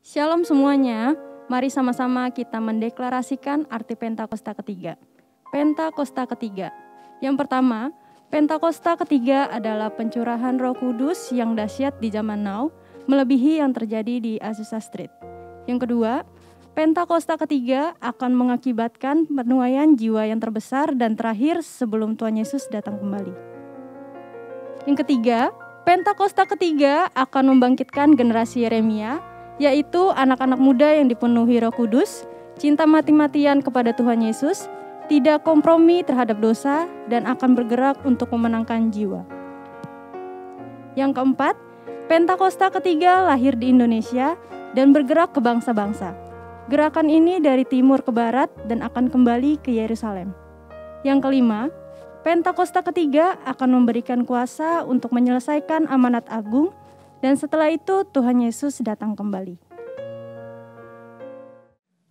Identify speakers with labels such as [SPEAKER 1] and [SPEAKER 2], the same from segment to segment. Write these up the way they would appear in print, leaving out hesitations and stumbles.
[SPEAKER 1] Shalom semuanya, mari sama-sama kita mendeklarasikan arti Pentakosta ketiga. Pentakosta ketiga. Yang pertama, Pentakosta ketiga adalah pencurahan Roh Kudus yang dahsyat di zaman now, melebihi yang terjadi di Azusa Street. Yang kedua, Pentakosta ketiga akan mengakibatkan penuaian jiwa yang terbesar dan terakhir sebelum Tuhan Yesus datang kembali. Yang ketiga, Pentakosta ketiga akan membangkitkan generasi Yeremia, yaitu anak-anak muda yang dipenuhi Roh Kudus, cinta mati-matian kepada Tuhan Yesus, tidak kompromi terhadap dosa, dan akan bergerak untuk memenangkan jiwa. Yang keempat, Pentakosta ketiga lahir di Indonesia dan bergerak ke bangsa-bangsa. Gerakan ini dari timur ke barat dan akan kembali ke Yerusalem. Yang kelima, Pentakosta ketiga akan memberikan kuasa untuk menyelesaikan amanat agung, dan setelah itu Tuhan Yesus datang kembali.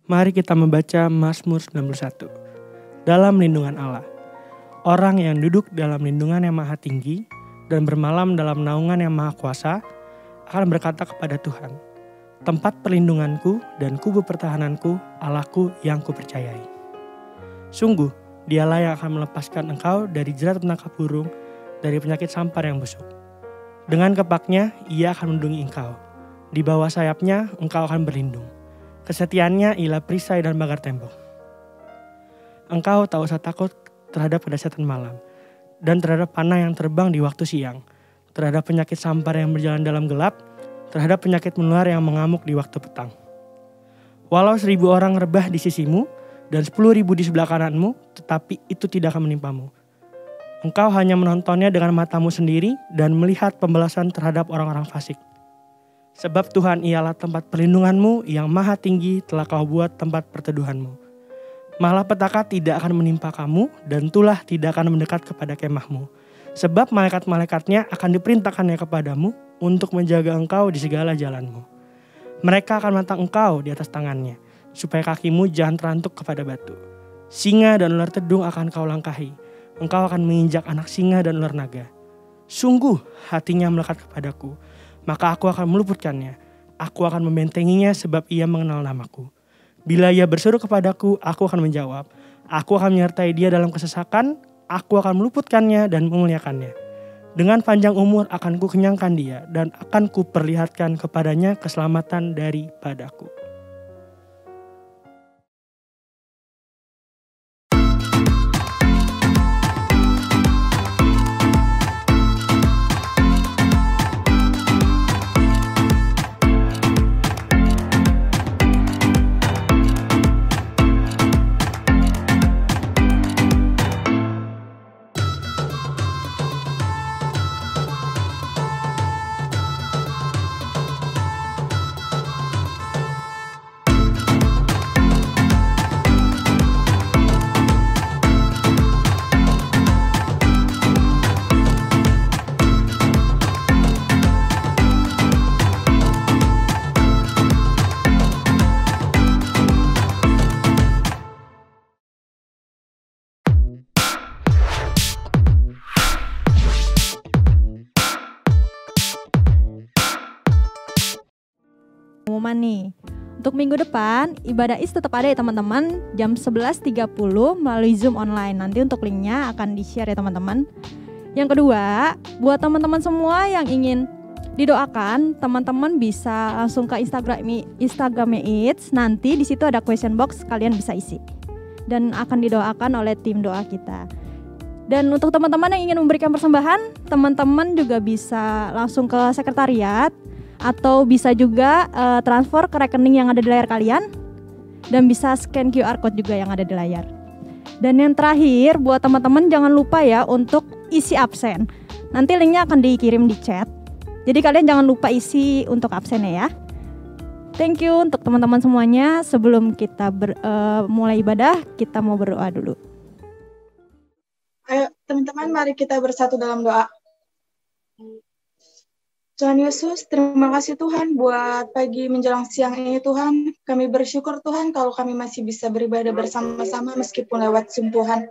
[SPEAKER 2] Mari kita membaca Mazmur 91. Dalam lindungan Allah. Orang yang duduk dalam lindungan yang maha tinggi dan bermalam dalam naungan yang maha kuasa akan berkata kepada Tuhan, tempat perlindunganku dan kubu pertahananku, Allahku yang kupercayai. Sungguh, dialah yang akan melepaskan engkau dari jerat penangkap burung, dari penyakit sampar yang busuk. Dengan kepaknya, ia akan melindungi engkau. Di bawah sayapnya, engkau akan berlindung. Kesetiaannya ialah perisai dan pagar tembok. Engkau tak usah takut terhadap kedahsyatan malam, dan terhadap panah yang terbang di waktu siang, terhadap penyakit sampar yang berjalan dalam gelap, terhadap penyakit menular yang mengamuk di waktu petang. Walau 1.000 orang rebah di sisimu, dan 10.000 di sebelah kananmu, tetapi itu tidak akan menimpamu. Engkau hanya menontonnya dengan matamu sendiri dan melihat pembalasan terhadap orang-orang fasik. Sebab Tuhan ialah tempat perlindunganmu yang maha tinggi telah kau buat tempat perteduhanmu. Malapetaka tidak akan menimpa kamu dan tulah tidak akan mendekat kepada kemahmu. Sebab malaikat-malaikatnya akan diperintahkannya kepadamu untuk menjaga engkau di segala jalanmu. Mereka akan menatang engkau di atas tangannya, supaya kakimu jangan terantuk kepada batu. Singa dan ular tedung akan kau langkahi. Engkau akan menginjak anak singa dan ular naga. Sungguh hatinya melekat kepadaku, maka aku akan meluputkannya. Aku akan membentenginya sebab ia mengenal namaku. Bila ia berseru kepadaku, aku akan menjawab. Aku akan menyertai dia dalam kesesakan, aku akan meluputkannya dan memuliakannya. Dengan panjang umur akan kukenyangkan dia dan akan kuperlihatkan kepadanya keselamatan daripadaku.
[SPEAKER 3] Pengumuman nih. Untuk minggu depan, ibadah IS tetap ada ya teman-teman, jam 11.30 melalui Zoom online. Nanti untuk linknya akan di-share ya teman-teman. Yang kedua, buat teman-teman semua yang ingin didoakan, teman-teman bisa langsung ke Instagram IS. Nanti di situ ada question box, kalian bisa isi. Dan akan didoakan oleh tim doa kita. Dan untuk teman-teman yang ingin memberikan persembahan, teman-teman juga bisa langsung ke sekretariat, atau bisa juga transfer ke rekening yang ada di layar kalian, dan bisa scan QR code juga yang ada di layar. Dan yang terakhir, buat teman-teman jangan lupa ya untuk isi absen. Nanti linknya akan dikirim di chat. Jadi kalian jangan lupa isi untuk absennya ya. Thank you untuk teman-teman semuanya. Sebelum kita mulai ibadah, kita mau berdoa dulu.
[SPEAKER 4] Ayo teman-teman, mari kita bersatu dalam doa. Tuhan Yesus, terima kasih Tuhan buat pagi menjelang siang ini Tuhan. Kami bersyukur Tuhan kalau kami masih bisa beribadah bersama-sama meskipun lewat Zoom Tuhan.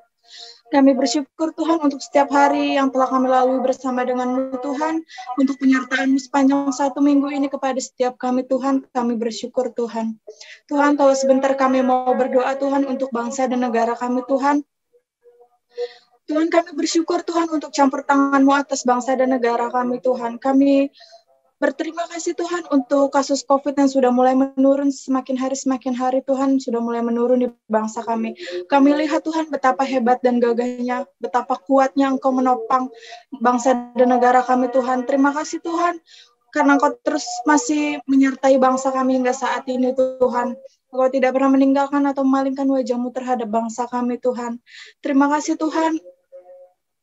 [SPEAKER 4] Kami bersyukur Tuhan untuk setiap hari yang telah kami lalui bersama dengan-Mu Tuhan, untuk penyertaan-Mu sepanjang 1 minggu ini kepada setiap kami Tuhan, kami bersyukur Tuhan. Tuhan, kalau sebentar kami mau berdoa Tuhan untuk bangsa dan negara kami Tuhan. Tuhan, kami bersyukur Tuhan untuk campur tangan-Mu atas bangsa dan negara kami Tuhan. Kami berterima kasih Tuhan untuk kasus COVID yang sudah mulai menurun semakin hari Tuhan, sudah mulai menurun di bangsa kami. Kami lihat Tuhan betapa hebat dan gagahnya, betapa kuatnya Engkau menopang bangsa dan negara kami Tuhan. Terima kasih Tuhan, karena Engkau terus masih menyertai bangsa kami hingga saat ini Tuhan. Engkau tidak pernah meninggalkan atau memalingkan wajah-Mu terhadap bangsa kami Tuhan. Terima kasih Tuhan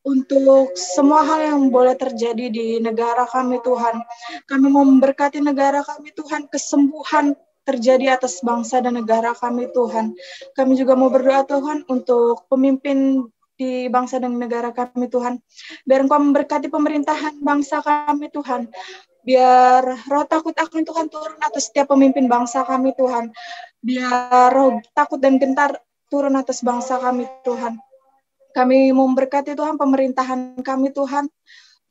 [SPEAKER 4] untuk semua hal yang boleh terjadi di negara kami Tuhan. Kami mau memberkati negara kami Tuhan, kesembuhan terjadi atas bangsa dan negara kami Tuhan. Kami juga mau berdoa Tuhan untuk pemimpin di bangsa dan negara kami Tuhan. Biar Engkau memberkati pemerintahan bangsa kami Tuhan. Biar roh takut akan Tuhan turun atas setiap pemimpin bangsa kami Tuhan. Biar roh takut dan gentar turun atas bangsa kami Tuhan. Kami memberkati Tuhan pemerintahan kami Tuhan,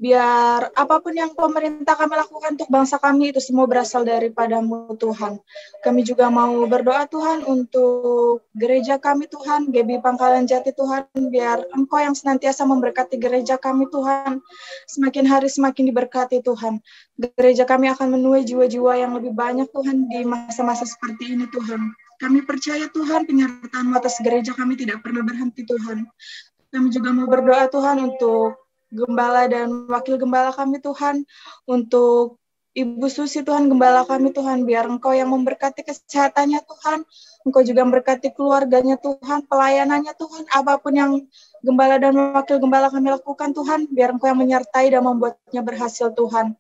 [SPEAKER 4] biar apapun yang pemerintah kami lakukan untuk bangsa kami itu semua berasal daripada-Mu Tuhan. Kami juga mau berdoa Tuhan untuk gereja kami Tuhan, GB Pangkalan Jati Tuhan, biar Engkau yang senantiasa memberkati gereja kami Tuhan, semakin hari semakin diberkati Tuhan. Gereja kami akan menuai jiwa-jiwa yang lebih banyak Tuhan di masa-masa seperti ini Tuhan. Kami percaya Tuhan penyertaan-Mu atas gereja kami tidak pernah berhenti Tuhan. Kami juga mau berdoa Tuhan untuk gembala dan wakil gembala kami Tuhan, untuk Ibu Susi Tuhan, gembala kami Tuhan, biar Engkau yang memberkati kesehatannya Tuhan, Engkau juga memberkati keluarganya Tuhan, pelayanannya Tuhan, apapun yang gembala dan wakil gembala kami lakukan Tuhan, biar Engkau yang menyertai dan membuatnya berhasil Tuhan.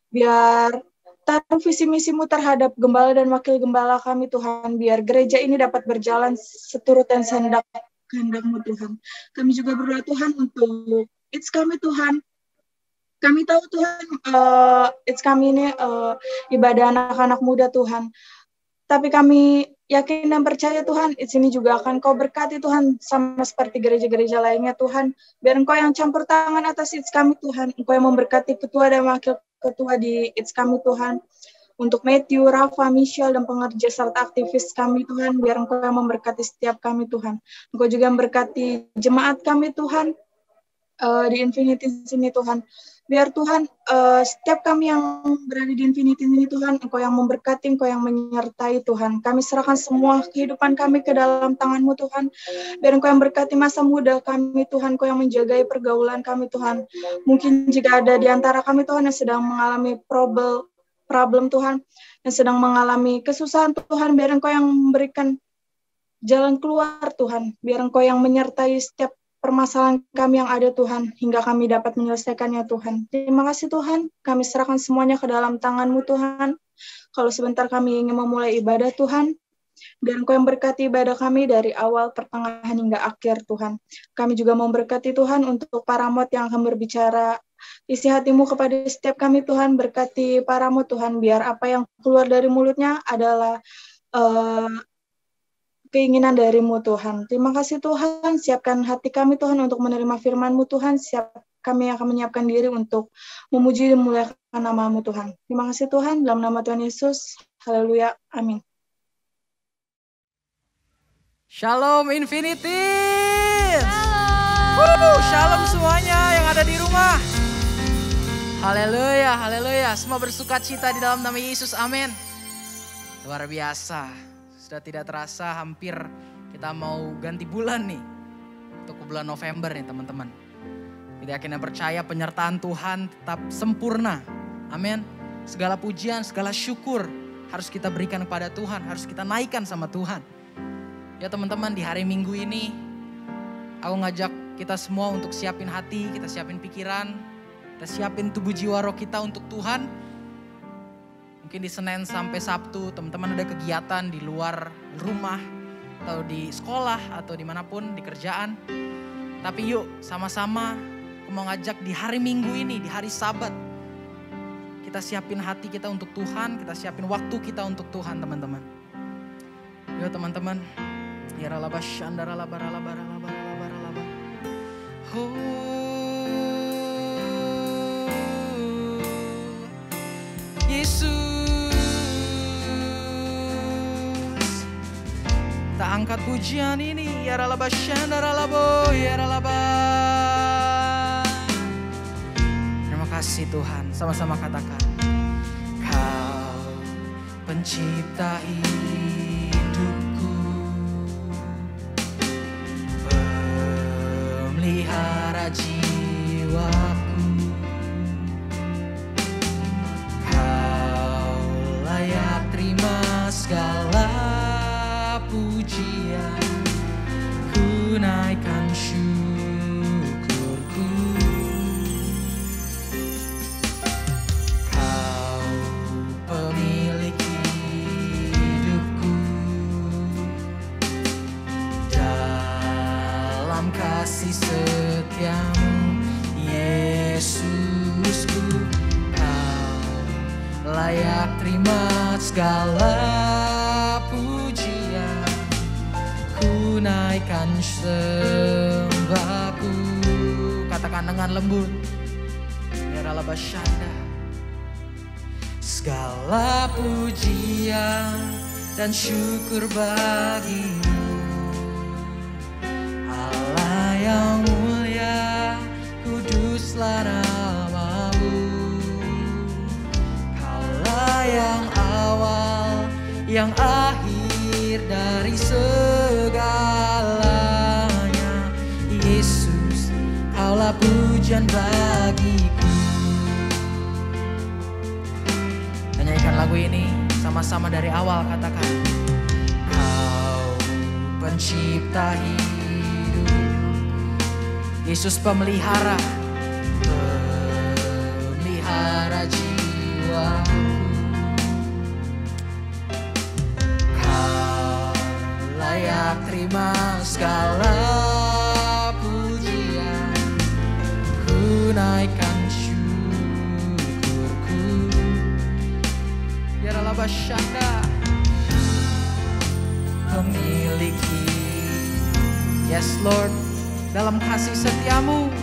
[SPEAKER 4] Biar taruh visi misi-Mu terhadap gembala dan wakil gembala kami Tuhan, biar gereja ini dapat berjalan seturut dan kehendak-Mu Tuhan. Kami juga berdoa Tuhan untuk It's Kami Tuhan. Kami tahu Tuhan, It's Kami ini ibadah anak-anak muda Tuhan. Tapi kami yakin dan percaya Tuhan, It's ini juga akan Kau berkati Tuhan, sama seperti gereja-gereja lainnya Tuhan. Biar Engkau yang campur tangan atas It's Kami Tuhan. Engkau yang memberkati ketua dan wakil ketua di It's Kami Tuhan. Untuk Matthew, Rafa, Michelle, dan pengerja serta aktivis kami Tuhan, biar Engkau yang memberkati setiap kami Tuhan. Engkau juga memberkati jemaat kami Tuhan, di Infinity sini Tuhan. Biar Tuhan, setiap kami yang berada di Infinity ini Tuhan, Engkau yang memberkati, Engkau yang menyertai Tuhan. Kami serahkan semua kehidupan kami ke dalam tangan-Mu Tuhan. Biar Engkau yang berkati masa muda kami Tuhan, Engkau yang menjagai pergaulan kami Tuhan. Mungkin jika ada di antara kami Tuhan yang sedang mengalami problem Tuhan, yang sedang mengalami kesusahan Tuhan, biar Engkau yang memberikan jalan keluar Tuhan, biar Engkau yang menyertai setiap permasalahan kami yang ada Tuhan, hingga kami dapat menyelesaikannya Tuhan. Terima kasih Tuhan, kami serahkan semuanya ke dalam tangan-Mu Tuhan. Kalau sebentar kami ingin memulai ibadah Tuhan, biar Engkau yang berkati ibadah kami dari awal, pertengahan, hingga akhir Tuhan. Kami juga memberkati Tuhan untuk para mod yang akan berbicara isi hati-Mu kepada setiap kami Tuhan, berkati paramu Tuhan, biar apa yang keluar dari mulutnya adalah keinginan dari-Mu Tuhan. Terima kasih Tuhan, siapkan hati kami Tuhan untuk menerima firman-Mu Tuhan, kami akan menyiapkan diri untuk memuji dan memuliakan nama-Mu Tuhan. Terima kasih Tuhan, dalam nama Tuhan Yesus, haleluya, amin.
[SPEAKER 5] Shalom Infinity. Shalom. Shalom semuanya yang ada di rumah. Haleluya, haleluya. Semua bersuka cita di dalam nama Yesus, amin. Luar biasa. Sudah tidak terasa hampir kita mau ganti bulan nih. Untuk bulan November nih teman-teman. Kita yakin dan percaya penyertaan Tuhan tetap sempurna. Amin. Segala pujian, segala syukur harus kita berikan kepada Tuhan. Harus kita naikkan sama Tuhan. Ya teman-teman, di hari Minggu ini aku ngajak kita semua untuk siapin hati, kita siapin pikiran, kita siapin tubuh jiwa roh kita untuk Tuhan. Mungkin di Senin sampai Sabtu teman-teman ada kegiatan di luar rumah atau di sekolah atau dimanapun di kerjaan. Tapi yuk sama-sama aku mau ngajak di hari Minggu ini, di hari Sabat. Kita siapin hati kita untuk Tuhan, kita siapin waktu kita untuk Tuhan teman-teman. Yuk teman-teman. Ya ralaba shandara laba ralaba ralaba ralaba ralaba. Yesus, kita angkat pujian ini. Ya ralaba shandaralabo, ya ralaba. Terima kasih Tuhan, sama-sama katakan. Kau pencipta hidupku, pemelihara jiwaku. Kau layak terima segala pujian, ku naikkan syukurku. Kau pemilik hidupku, dalam kasih setiamu Yesusku. Kau layak terima segala pujian, ku naikkan sembahku. Katakan dengan lembut, ya ralaba syanda. Segala pujian dan syukur bagimu, Allah yang mulia, kuduslah namamu. Kaulah yang awal, yang akhir dari segalanya. Yesus, kaulah pujian bagiku. Nyanyikan lagu ini sama-sama dari awal, katakan. Kau pencipta hidup, Yesus pemelihara jiwaku. Kau layak terima segala pujian, ku naikkan syukurku. Ya ralaba syanda, pemilik hidup. Yes Lord, dalam kasih setiamu.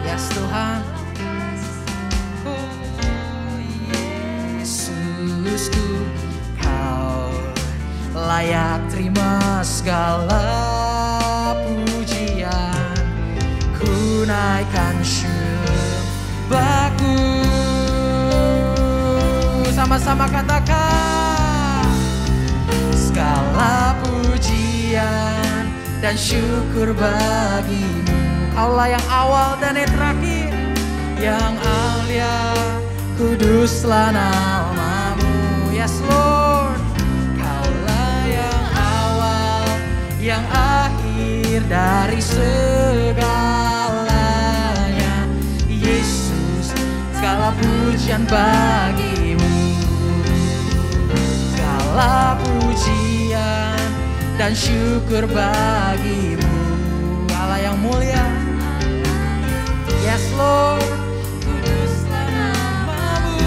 [SPEAKER 5] Yes Tuhan. Oh Yesusku, kau layak terima segala pujian, ku naikkan syukurku. Sama-sama katakan. Segala pujian dan syukur bagimu. Kaulah yang awal dan yang terakhir, yang alia, kuduslah namamu. Yes Lord, kaulah yang awal, yang akhir dari segalanya. Yesus, segala pujian bagimu. Segala pujian dan syukur bagimu, Allah yang mulia. Yes Lord, kuduslah namamu,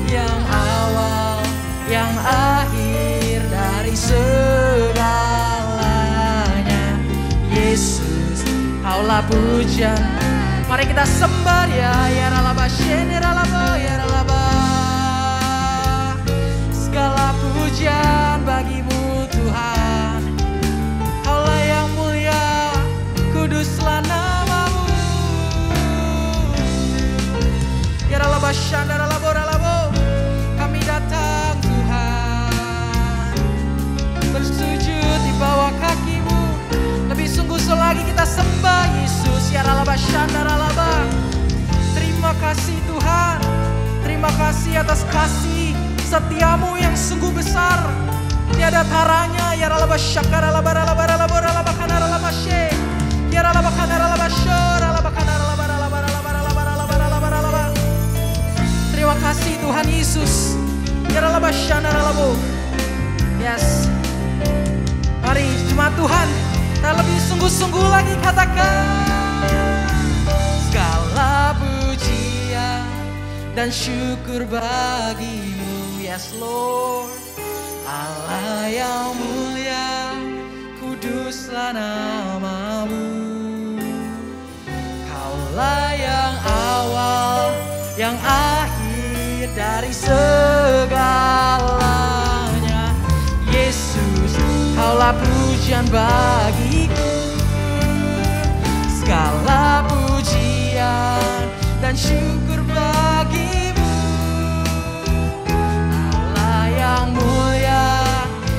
[SPEAKER 5] yang awal, yang akhir dari segalanya. Yesus, kaulah pujian. Mari kita sembah ya, ya ralaba shen, ya ralaba, ya ralaba. Segala pujian bagimu Tuhan, kaulah yang mulia, kuduslah namamu. Ya ralaba syanda ralabo ralabo, kami datang Tuhan, bersujud di bawah kakimu. Lebih sungguh lagi kita sembah Yesus. Ya ralaba syanda ralaba. Terima kasih Tuhan, terima kasih atas kasih setiamu yang sungguh besar, tiada taranya. Ya ralaba syakara ralaba ralaba ralaba ralaba kana ralaba she. Ya ralaba kana ralaba sho ralaba kana ralaba ralaba ralaba ralaba ralaba ralaba ralaba. Terima kasih Tuhan Yesus. Ya ralaba syana ralabo. Yes. Mari jemaat Tuhan, kita lebih sungguh-sungguh lagi katakan. Segala pujian dan syukur bagimu. Yes Lord, Allah yang mulia, kudus kuduslah namamu. Kaulah yang awal, yang akhir dari segalanya. Yesus, kaulah pujian bagiku. Segala pujian dan syukur bagimu. Allah yang mulia,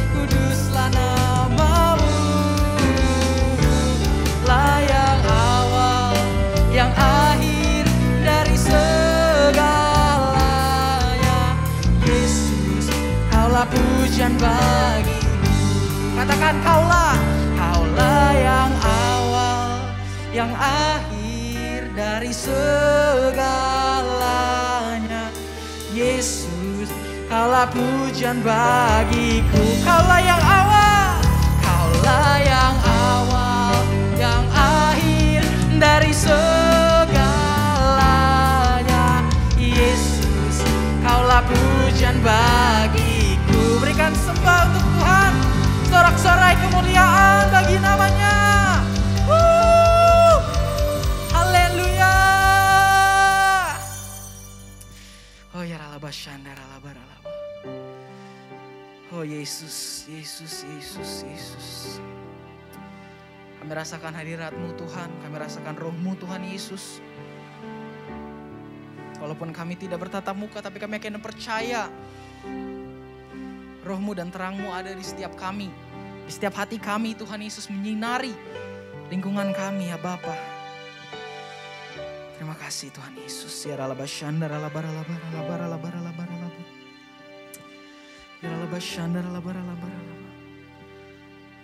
[SPEAKER 5] kuduslah namamu. Allah yang awal, yang akhir dari segalanya. Yesus, kaulah pujian bagiku. Katakan kaulah yang awal, yang akhir dari segalanya. Yesus, kaulah pujian bagiku. Kaulah yang awal, kaulah yang awal, yang akhir dari segalanya. Yesus, kaulah pujian bagiku. Berikan sembah untuk Tuhan, sorak-sorai kemuliaan bagi namanya. Haleluya. Oh ya ralaba syanda ralaba ralaba. Oh Yesus, Yesus, Yesus, Yesus. Kami rasakan hadirat-Mu Tuhan, kami rasakan roh-Mu Tuhan Yesus. Walaupun kami tidak bertatap muka, tapi kami akan percaya roh-Mu dan terang-Mu ada di setiap kami. Di setiap hati kami Tuhan Yesus menyinari lingkungan kami ya Bapa. Terima kasih Tuhan Yesus. Ya ralaba syanda ralaba ralaba ralaba ralaba ralaba ralaba. Ya ralaba syanda ralaba ralaba ralaba.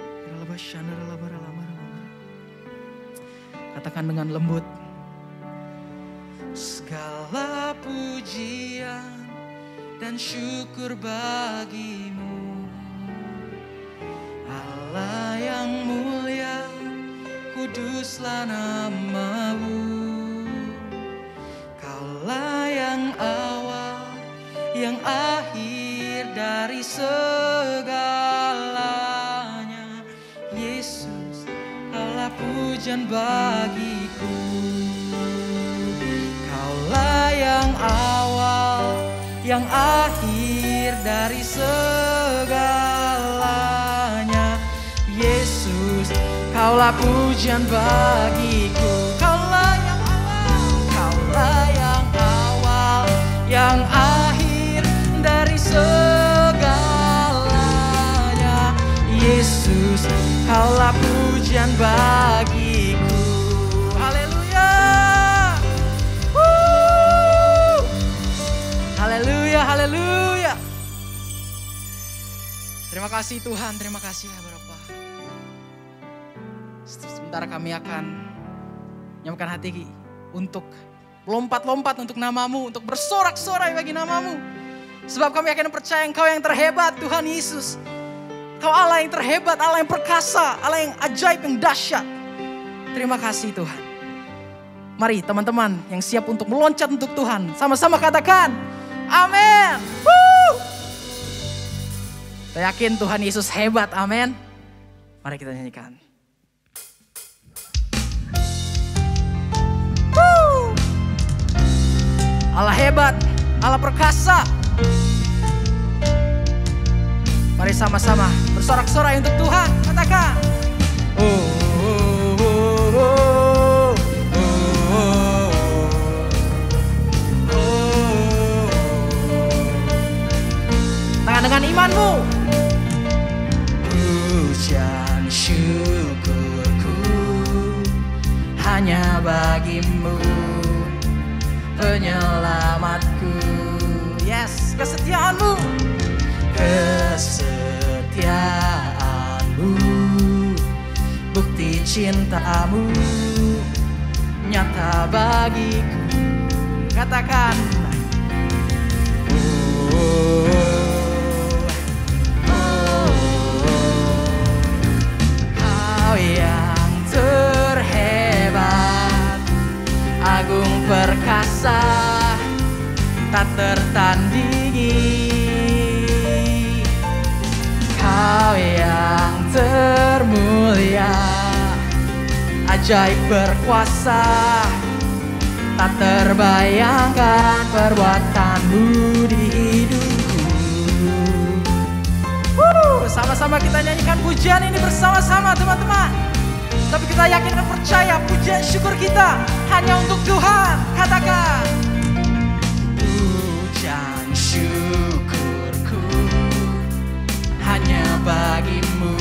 [SPEAKER 5] Ya ralaba syanda ralaba ralaba ralaba. Katakan dengan lembut. Segala pujian dan syukur bagimu, Allah yang mulia, kuduslah namamu. Kaulah yang awal, yang akhir dari segalanya. Yesus, kaulah pujian bagiku. Kaulah yang awal, yang akhir dari segalanya. Yesus, kaulah pujian bagiku. Kaulah yang awal, kaulah yang awal, yang akhir dari segalanya. Yesus, kaulah pujian bagiku. Haleluya. Haleluya, haleluya. Terima kasih Tuhan, terima kasih ya Bapa. Sebentar kami akan menyiapkan hati untuk lompat-lompat untuk namamu, untuk bersorak-sorai bagi namamu. Sebab kami akan percaya Engkau yang terhebat Tuhan Yesus. Engkau Allah yang terhebat, Allah yang perkasa, Allah yang ajaib, yang dahsyat. Terima kasih Tuhan. Mari teman-teman yang siap untuk meloncat untuk Tuhan, sama-sama katakan amin. Saya yakin Tuhan Yesus hebat, amin. Mari kita nyanyikan. Allah hebat, Allah perkasa. Mari sama-sama bersorak-sorai untuk Tuhan, katakan. Dengan imanmu. Pujian syukurku hanya bagimu, penyelamatku. Yes, kesetiaanmu. Kesetiaanmu, bukti cintamu nyata bagiku. Katakan. Yang terhebat, agung perkasa, tak tertandingi. Kau yang termulia, ajaib berkuasa, tak terbayangkan perbuatanmu di hidupku. Sama-sama kita nyanyikan pujian ini bersama-sama teman-teman. Tapi kita yakin dan percaya pujian syukur kita hanya untuk Tuhan. Katakan, pujian syukurku hanya bagimu,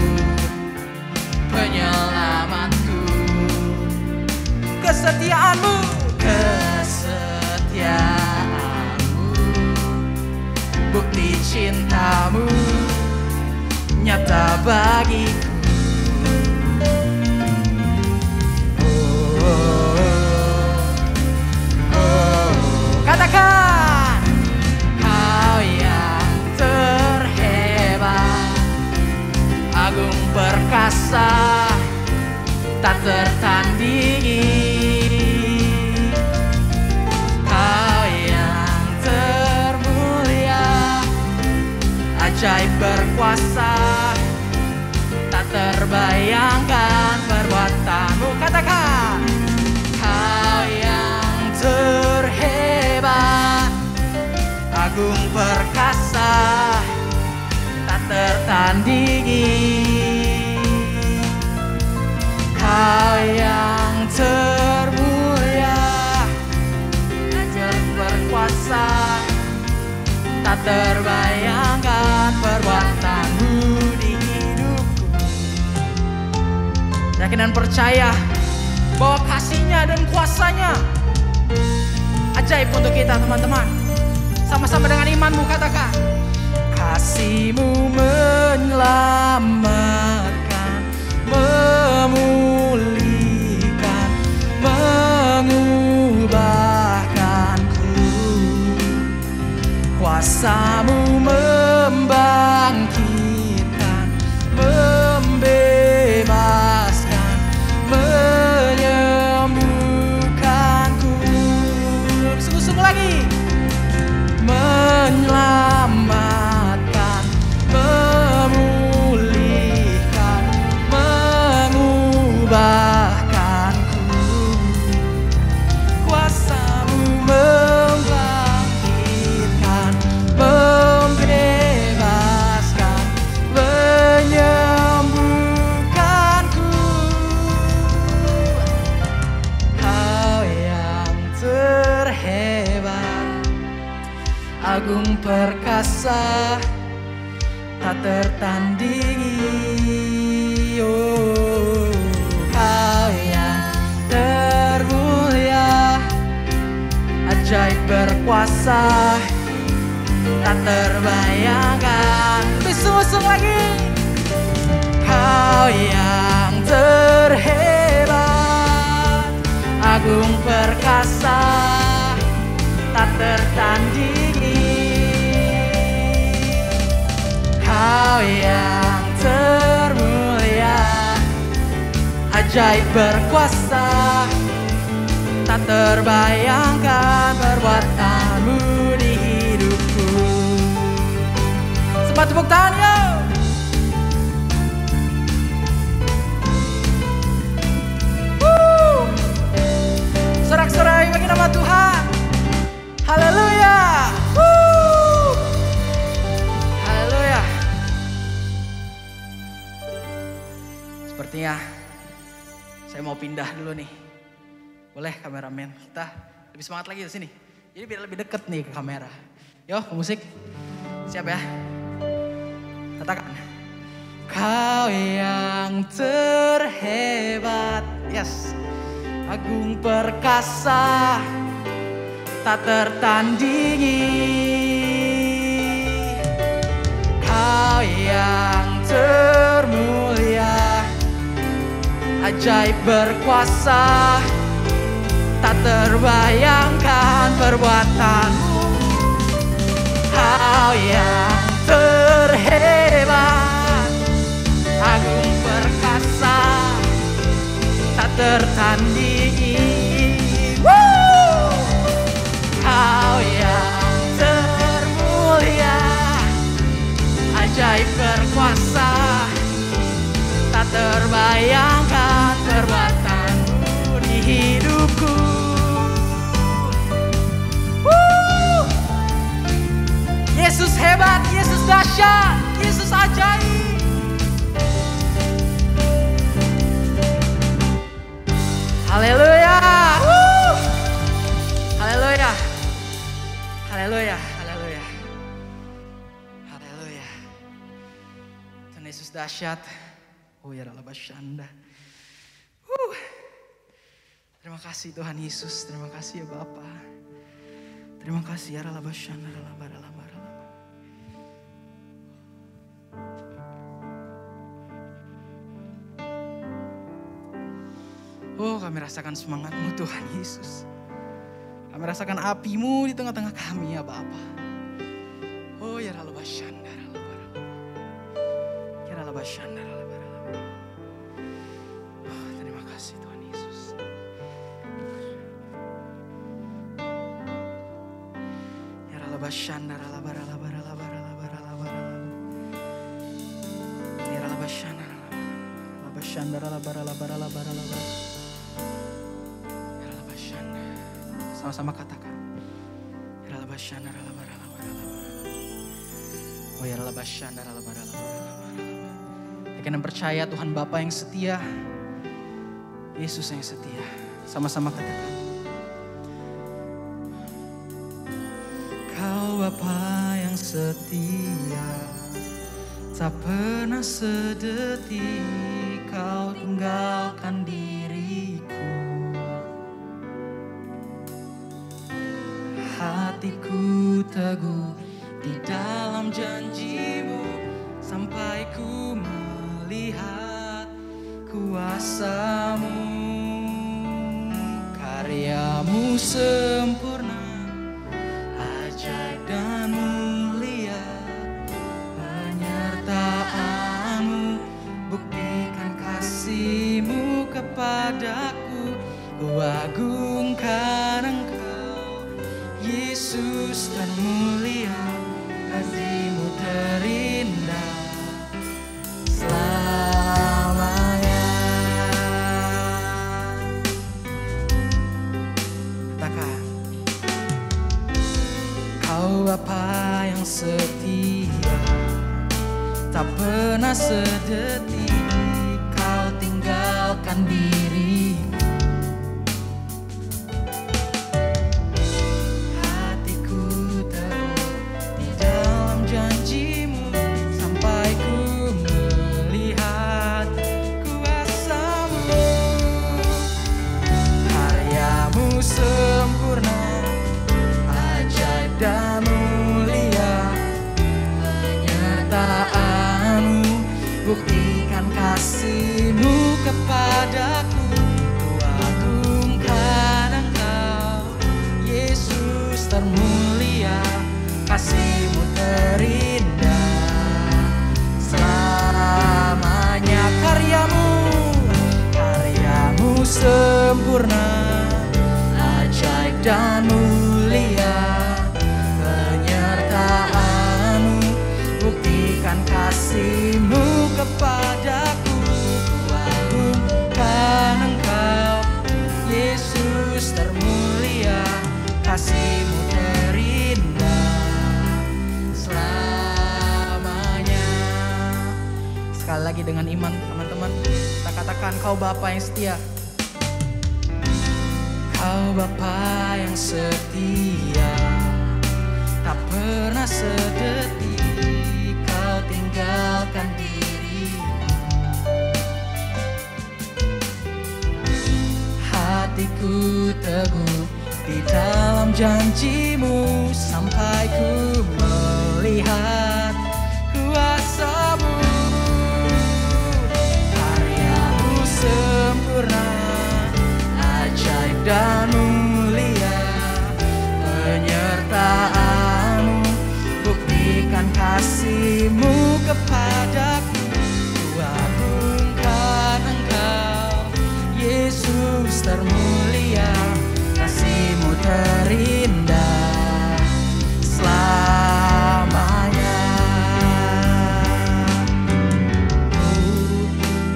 [SPEAKER 5] penyelamatku. Kesetiaanmu, bukti cintamu nyata bagiku. Katakan, kau yang terhebat, agung perkasa, tak tertandingi. Kau yang termulia, ajaib berkuasa, tak terbayangkan perbuatanmu. Katakan, kau yang terhebat, agung perkasa, tak tertandingi. Kau yang termulia, ajaib berkuasa, tak terbayangkan perbuatanmu di hidupku. Yakin dan percaya bahwa kasih-Nya dan kuasa-Nya ajaib untuk kita teman-teman. Sama-sama dengan imanmu katakan, kasih-Mu menyelamatkan, memulihkan, mengubahkanku. Kuasa-Mu membangkitkan, membebaskan, menyembuhkanku. Sungguh-sungguh lagi. Menyelamatkan, memulihkan, mengubahkanku. Kuasa-Mu membangkitkan, membebaskan, menyembuhkanku. Kau yang terhebat, agung perkasa, tak tertandingi. Oh, kau yang termulia, ajaib berkuasa, tak terbayangkan. Lebih sungsung lagi. Kau yang terhebat, agung perkasa, tak tertandingi. Kau yang termulia, ajaib berkuasa, tak terbayangkan perbuatanmu di hidupku. Sempat tepuk tangan yo. Sorak-sorai bagi nama Tuhan. Haleluya. Haleluya. Sepertinya saya mau pindah dulu nih. Boleh kameramen, kita lebih semangat lagi di sini. Jadi biar lebih deket nih ke kamera. Yo, musik. Siap ya? Katakan. Kau yang terhebat. Yes. Agung perkasa, tak tertandingi. Kau yang termulia, ajaib berkuasa, tak terbayangkan perbuatanmu. Kau yang terhebat, agung perkasa, tak tertandingi. Kau yang termulia, ajaib berkuasa, dahsyat. Oh ya Allah Basyanda. Terima kasih Tuhan Yesus, terima kasih ya Bapa. Terima kasih ya Allah Basyanda. Oh, kami rasakan semangat-Mu Tuhan Yesus. Kami rasakan api-Mu di tengah-tengah kami ya Bapa. Oh ya Allah Basyanda. Ya Allah Basyanda. Oh, terima kasih Tuhan Yesus. Ya Allah Basyanda. Ya Allah Basyanda. Sama-sama katakan. Oh ya Allah Basyanda. Kita percaya Tuhan Bapa yang setia. Yesus yang setia. Sama-sama katakan. Kau Bapa yang setia, tak pernah sedetik Kau tinggalkan diriku. Hatiku teguh di dalam janji-Mu sampai ku melihat kuasa-Mu. Karya-Mu sempurna, ajaib dan mulia. Penyertaan-Mu buktikan kasih-Mu kepadaku. Ku agungkan Engkau, Yesus termulia. Kasih-Mu terindah selamanya. Katakan, Kau Bapa yang setia, tak pernah sedetik Kau tinggalkan diriku. Hatiku teguh di dalam janji-Mu sampai ku melihat kuasa-Mu. Karya-Mu sempurna, ajaib dan mulia. Penyertaan-Mu buktikan kasih-Mu kepadaku. Ku agungkan Engkau, Yesus termulia. Kasih-Mu terindah selamanya. Karya-Mu sempurna, ajaib dan mulia. Penyertaan-Mu buktikan kasih-Mu kepadaku. Ku agungkan Engkau, Yesus termulia. Kasih-Mu terindah selamanya. Sekali lagi dengan iman teman-teman, kita katakan, Kau Bapa yang setia. Kau Bapa yang setia, tak pernah sedetik Kau tinggalkan diriku. Hatiku teguh di dalam janji-Mu sampai ku melihat kuasa-Mu. Karya-Mu sempurna, ajaib dan mulia. Penyertaan-Mu buktikan kasih-Mu kepadaku. Ku agungkan Engkau, Yesus termulia. Kasih-Mu terindah selamanya. Ku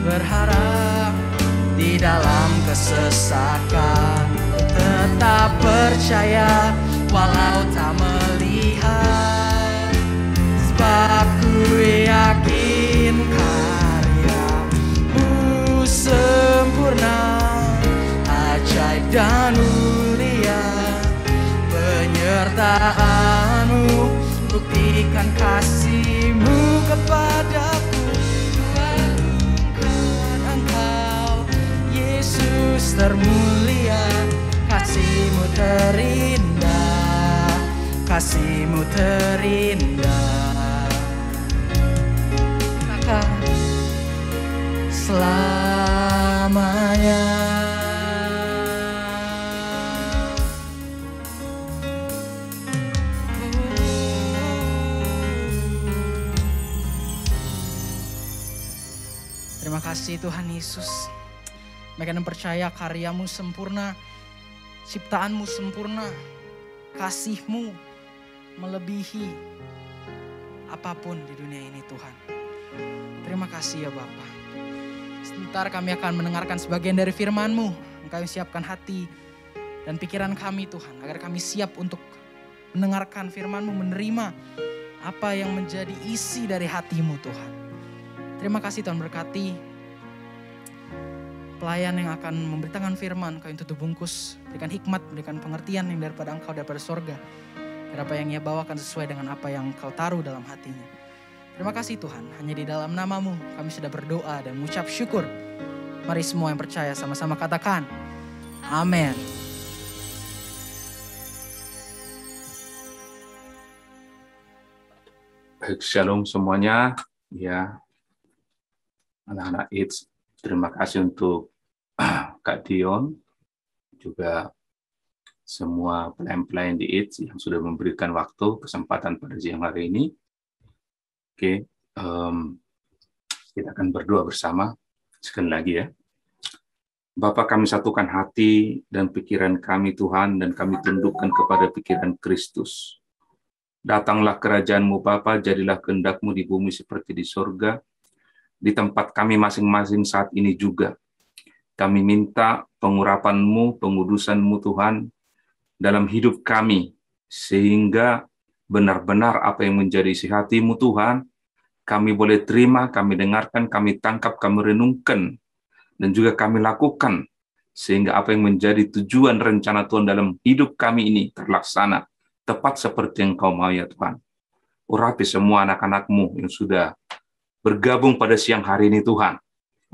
[SPEAKER 5] berharap di dalam kesesakan, tetap percaya walau tak melihat. Sebab ku yakin karya-Mu sempurna, ajaib dan mulia. Penyertaan-Mu buktikan kasih-Mu kepadaku. Ku Yesus termulia, kasih-Mu terindah, kasih-Mu terindah, akan selamanya. Terima kasih Tuhan Yesus. Mereka yang percaya karya-Mu sempurna, ciptaan-Mu sempurna, kasih-Mu melebihi apapun di dunia ini Tuhan. Terima kasih ya Bapa. Sebentar kami akan mendengarkan sebagian dari firman-Mu. Engkau siapkan hati dan pikiran kami Tuhan, agar kami siap untuk mendengarkan firman-Mu, menerima apa yang menjadi isi dari hati-Mu Tuhan. Terima kasih Tuhan, berkati pelayan yang akan memberitakan firman, Kau yang tutup bungkus, berikan hikmat, berikan pengertian yang daripada Engkau, daripada sorga. Dan apa yang ia bawakan sesuai dengan apa yang Kau taruh dalam hatinya. Terima kasih Tuhan, hanya di dalam nama-Mu kami sudah berdoa dan mengucap syukur. Mari semua yang percaya sama-sama katakan, amin.
[SPEAKER 6] Baik, shalom semuanya. Ya, anak-anak AIDS, terima kasih untuk Kak Dion, juga semua pelayan-pelayan di AIDS yang sudah memberikan waktu, kesempatan pada siang hari ini. Oke, kita akan berdoa bersama sekali lagi ya. Bapa, kami satukan hati dan pikiran kami Tuhan, dan kami tundukkan kepada pikiran Kristus. Datanglah kerajaan-Mu Bapa, jadilah kehendak-Mu di bumi seperti di sorga. Di tempat kami masing-masing saat ini juga. Kami minta pengurapan-Mu, pengudusan-Mu Tuhan, dalam hidup kami, sehingga benar-benar apa yang menjadi isi hati-Mu Tuhan, kami boleh terima, kami dengarkan, kami tangkap, kami renungkan, dan juga kami lakukan, sehingga apa yang menjadi tujuan rencana Tuhan dalam hidup kami ini terlaksana, tepat seperti yang Kau mau ya Tuhan. Urapi semua anak-anak-Mu yang sudah bergabung pada siang hari ini Tuhan.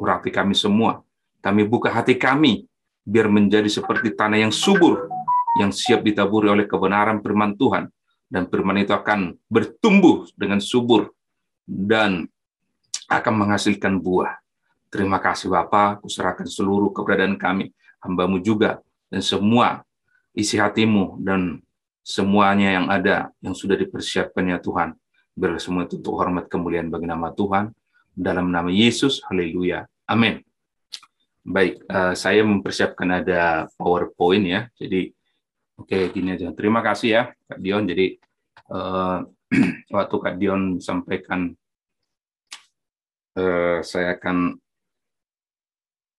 [SPEAKER 6] Urapi kami semua. Kami buka hati kami, biar menjadi seperti tanah yang subur, yang siap ditaburi oleh kebenaran firman Tuhan. Dan firman itu akan bertumbuh dengan subur, dan akan menghasilkan buah. Terima kasih Bapa, kuserahkan seluruh keberadaan kami, hamba-Mu juga, dan semua isi hati-Mu, dan semuanya yang ada, yang sudah dipersiapkan ya Tuhan. Biarlah semua itu untuk hormat kemuliaan bagi nama Tuhan. Dalam nama Yesus, haleluya. Amin. Baik, saya mempersiapkan ada PowerPoint ya. Jadi, oke, gini aja. Terima kasih ya, Kak Dion. Jadi, waktu Kak Dion sampaikan, saya akan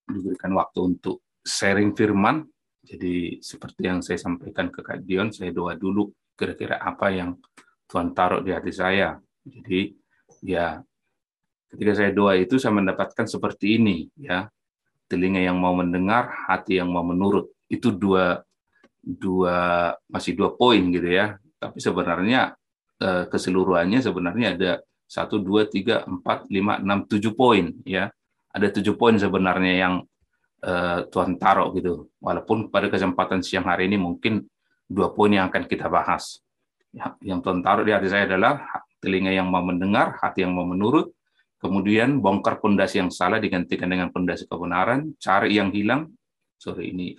[SPEAKER 6] diberikan waktu untuk sharing firman. Jadi, seperti yang saya sampaikan ke Kak Dion, saya doa dulu kira-kira apa yang Tuhan taruh di hati saya. Jadi ya ketika saya doa itu saya mendapatkan seperti ini ya. Telinga yang mau mendengar, hati yang mau menurut. Itu masih dua poin gitu ya. Tapi sebenarnya keseluruhannya sebenarnya ada 1, 2, 3, 4, 5, 6, 7 poin ya. Ada 7 poin sebenarnya yang Tuhan taruh gitu. Walaupun pada kesempatan siang hari ini mungkin 2 poin yang akan kita bahas. Yang Tuhan taruh di hati saya adalah telinga yang mau mendengar, hati yang mau menurut, kemudian bongkar pondasi yang salah digantikan dengan pondasi kebenaran, cari yang hilang, ini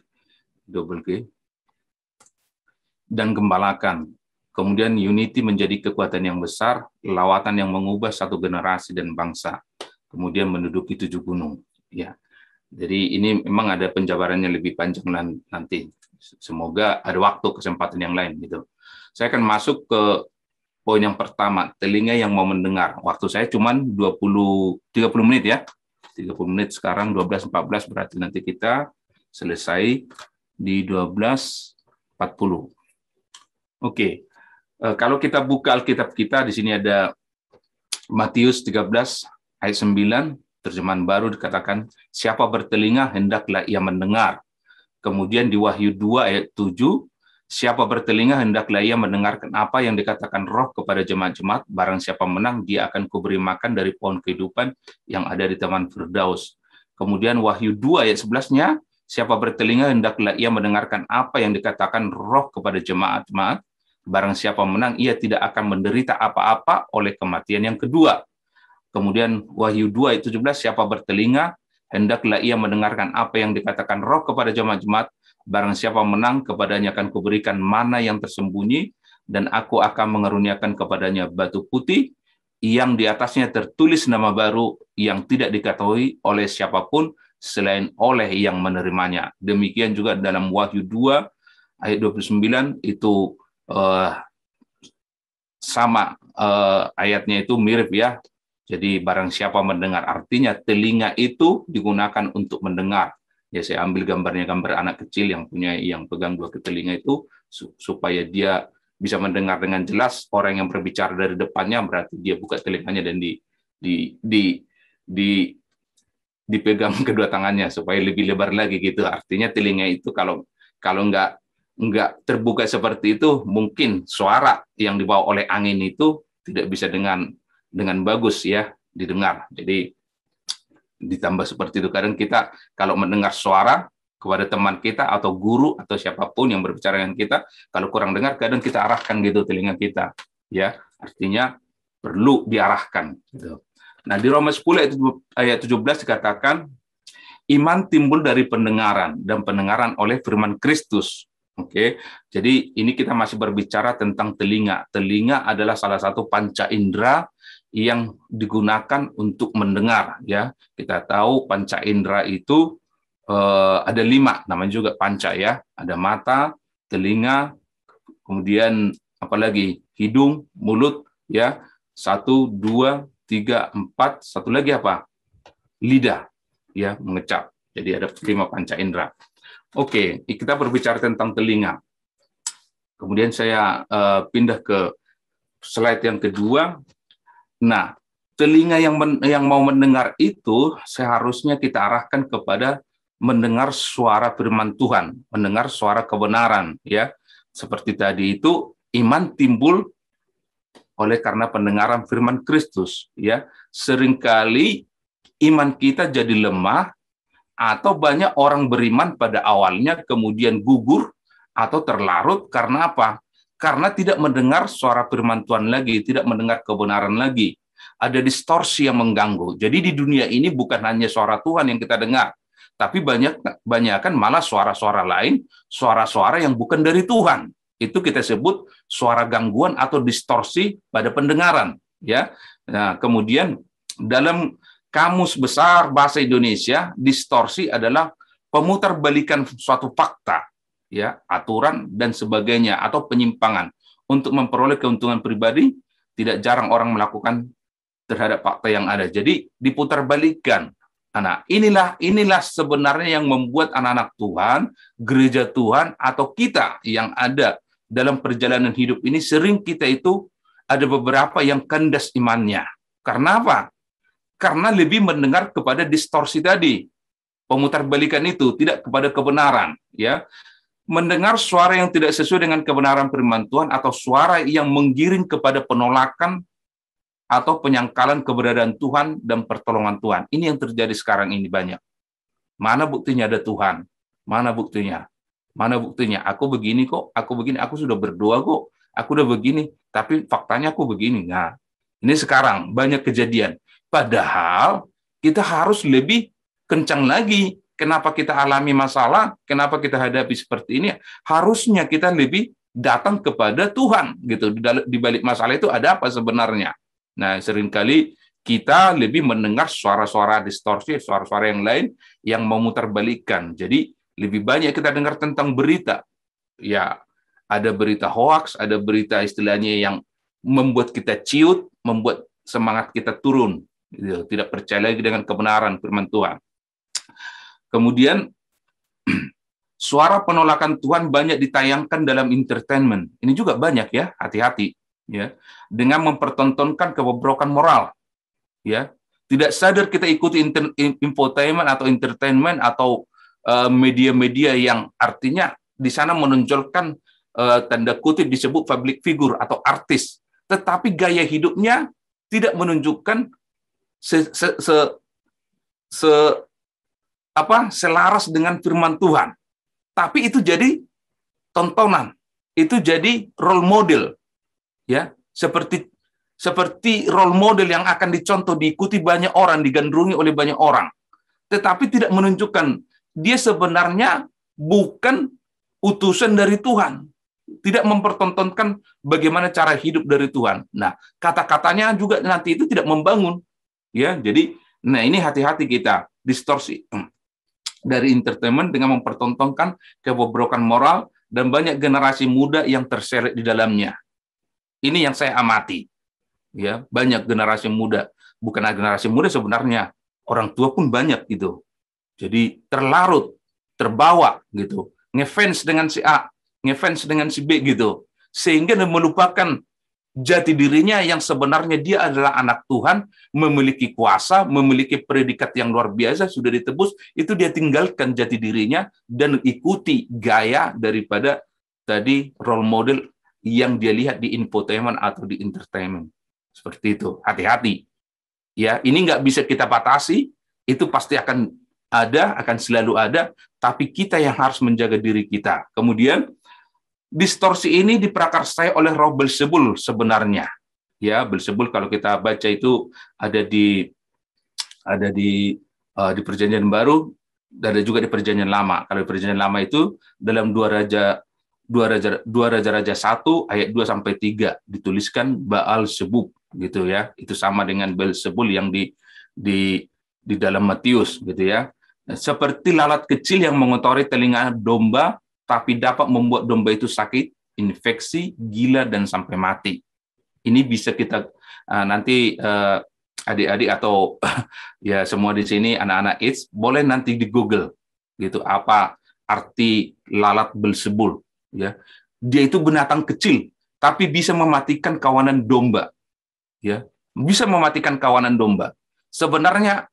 [SPEAKER 6] double G, dan gembalakan. Kemudian unity menjadi kekuatan yang besar, lawatan yang mengubah satu generasi dan bangsa, kemudian menduduki 7 gunung. Ya, jadi ini memang ada penjabarannya lebih panjang nanti. Semoga ada waktu kesempatan yang lain gitu. Saya akan masuk ke poin yang pertama, telinga yang mau mendengar. Waktu saya cuma 30 menit ya. 30 menit sekarang 12.14 berarti nanti kita selesai di 12.40. Oke. Kalau kita buka Alkitab kita di sini ada Matius 13 ayat 9, terjemahan baru dikatakan siapa bertelinga hendaklah ia mendengar. Kemudian di Wahyu 2 ayat 7, siapa bertelinga hendaklah ia mendengarkan apa yang dikatakan Roh kepada jemaat-jemaat, barang siapa menang dia akan kuberi makan dari pohon kehidupan yang ada di taman Firdaus. Kemudian Wahyu 2 ayat 11-nya, siapa bertelinga hendaklah ia mendengarkan apa yang dikatakan Roh kepada jemaat-jemaat. Barang siapa menang, ia tidak akan menderita apa-apa oleh kematian yang kedua. Kemudian Wahyu 2 ayat 17, siapa bertelinga, hendaklah ia mendengarkan apa yang dikatakan Roh kepada jemaat-jemaat. Barang siapa menang, kepadanya akan kuberikan mana yang tersembunyi, dan aku akan mengaruniakan kepadanya batu putih, yang di atasnya tertulis nama baru yang tidak diketahui oleh siapapun selain oleh yang menerimanya. Demikian juga dalam Wahyu 2 ayat 29 itu sama ayatnya itu mirip ya. Jadi barang siapa mendengar, artinya telinga itu digunakan untuk mendengar. Ya saya ambil gambarnya, gambar anak kecil yang pegang dua telinga itu supaya dia bisa mendengar dengan jelas orang yang berbicara dari depannya, berarti dia buka telinganya dan dipegang kedua tangannya supaya lebih lebar lagi gitu. Artinya telinga itu kalau nggak terbuka seperti itu, mungkin suara yang dibawa oleh angin itu tidak bisa dengan bagus ya didengar. Jadi ditambah seperti itu, kadang kita kalau mendengar suara kepada teman kita atau guru atau siapapun yang berbicara dengan kita, kalau kurang dengar kadang kita arahkan gitu telinga kita ya, artinya perlu diarahkan gitu. Nah, di Roma 10 ayat 17 dikatakan iman timbul dari pendengaran dan pendengaran oleh firman Kristus. Oke, jadi ini kita masih berbicara tentang telinga. Telinga adalah salah satu panca indera yang digunakan untuk mendengar. Ya, kita tahu panca indera itu ada 5, namanya juga panca ya. Ada mata, telinga, kemudian apalagi hidung, mulut, ya. 1, 2, 3, 4. Satu lagi apa? Lidah, ya, mengecap. Jadi ada 5 panca indera. Oke, kita berbicara tentang telinga. Kemudian saya pindah ke slide yang kedua. Nah, telinga yang mau mendengar itu seharusnya kita arahkan kepada mendengar suara firman Tuhan, mendengar suara kebenaran, ya. Seperti tadi itu, iman timbul oleh karena pendengaran firman Kristus, ya. Seringkali iman kita jadi lemah, atau banyak orang beriman pada awalnya kemudian gugur atau terlarut karena apa? Karena tidak mendengar suara firman Tuhan lagi, tidak mendengar kebenaran lagi. Ada distorsi yang mengganggu. Jadi di dunia ini bukan hanya suara Tuhan yang kita dengar, tapi banyak malah suara-suara lain, suara-suara yang bukan dari Tuhan. Itu kita sebut suara gangguan atau distorsi pada pendengaran, ya. Nah, kemudian dalam Kamus Besar Bahasa Indonesia, distorsi adalah pemutarbalikan suatu fakta, ya, aturan dan sebagainya, atau penyimpangan untuk memperoleh keuntungan pribadi. Tidak jarang orang melakukan terhadap fakta yang ada. Jadi diputarbalikkan. Nah, inilah sebenarnya yang membuat anak-anak Tuhan, gereja Tuhan, atau kita yang ada dalam perjalanan hidup ini, sering kita itu ada beberapa yang kandas imannya. Karena apa? Karena lebih mendengar kepada distorsi tadi, pemutarbalikan itu, tidak kepada kebenaran, ya. Mendengar suara yang tidak sesuai dengan kebenaran firman Tuhan atau suara yang menggiring kepada penolakan atau penyangkalan keberadaan Tuhan dan pertolongan Tuhan. Ini yang terjadi sekarang ini banyak. Mana buktinya ada Tuhan? Mana buktinya? Mana buktinya? Aku begini kok, aku begini, aku sudah berdoa kok, aku udah begini, tapi faktanya aku begini. Nah, ini sekarang banyak kejadian. Padahal kita harus lebih kencang lagi. Kenapa kita alami masalah? Kenapa kita hadapi seperti ini? Harusnya kita lebih datang kepada Tuhan gitu. Di balik masalah itu ada apa sebenarnya? Nah, seringkali kita lebih mendengar suara-suara distorsi, suara-suara yang lain yang memutarbalikkan. Jadi lebih banyak kita dengar tentang berita. Ya, ada berita hoaks, ada berita istilahnya yang membuat kita ciut, membuat semangat kita turun. Tidak percaya lagi dengan kebenaran firman Tuhan. Kemudian suara penolakan Tuhan banyak ditayangkan dalam entertainment. Ini juga banyak ya, hati-hati ya. Dengan mempertontonkan kebobrokan moral. Ya. Tidak sadar kita ikuti infotainment atau entertainment atau media-media yang artinya di sana menonjolkan tanda kutip disebut public figure atau artis, tetapi gaya hidupnya tidak menunjukkan selaras dengan firman Tuhan. Tapi itu jadi tontonan, itu jadi role model, ya, seperti role model yang akan dicontoh, diikuti banyak orang, digandrungi oleh banyak orang, tetapi tidak menunjukkan dia sebenarnya bukan utusan dari Tuhan, tidak mempertontonkan bagaimana cara hidup dari Tuhan. Nah, kata-katanya juga nanti itu tidak membangun, ya. Jadi, nah ini hati-hati kita, distorsi dari entertainment dengan mempertontonkan kebobrokan moral dan banyak generasi muda yang terseret di dalamnya. Ini yang saya amati. Ya, banyak generasi muda, bukan generasi muda sebenarnya, orang tua pun banyak gitu. Jadi terlarut, terbawa gitu, ngefans dengan si A, ngefans dengan si B gitu, sehingga dia melupakan jati dirinya yang sebenarnya dia adalah anak Tuhan, memiliki kuasa, memiliki predikat yang luar biasa, sudah ditebus, itu dia tinggalkan jati dirinya dan ikuti gaya daripada tadi role model yang dia lihat di infotainment atau di entertainment. Seperti itu, hati-hati. Ya, ini nggak bisa kita batasi, itu pasti akan ada, akan selalu ada, tapi kita yang harus menjaga diri kita. Kemudian, distorsi ini diprakarsai oleh roh Beelzebul sebenarnya. Ya, Beelzebul kalau kita baca itu ada di Perjanjian Baru, dan ada juga di Perjanjian Lama. Kalau di Perjanjian Lama itu dalam 2 Raja-Raja 1 ayat 2 sampai 3 dituliskan Baal-Zebub gitu ya. Itu sama dengan Beelzebul yang di dalam Matius gitu ya. Seperti lalat kecil yang mengotori telinga domba tapi dapat membuat domba itu sakit, infeksi, gila dan sampai mati. Ini bisa kita nanti adik-adik atau ya semua di sini anak-anak AIDS boleh nanti di Google gitu apa arti lalat Beelzebul ya. Dia itu binatang kecil tapi bisa mematikan kawanan domba. Ya, bisa mematikan kawanan domba. Sebenarnya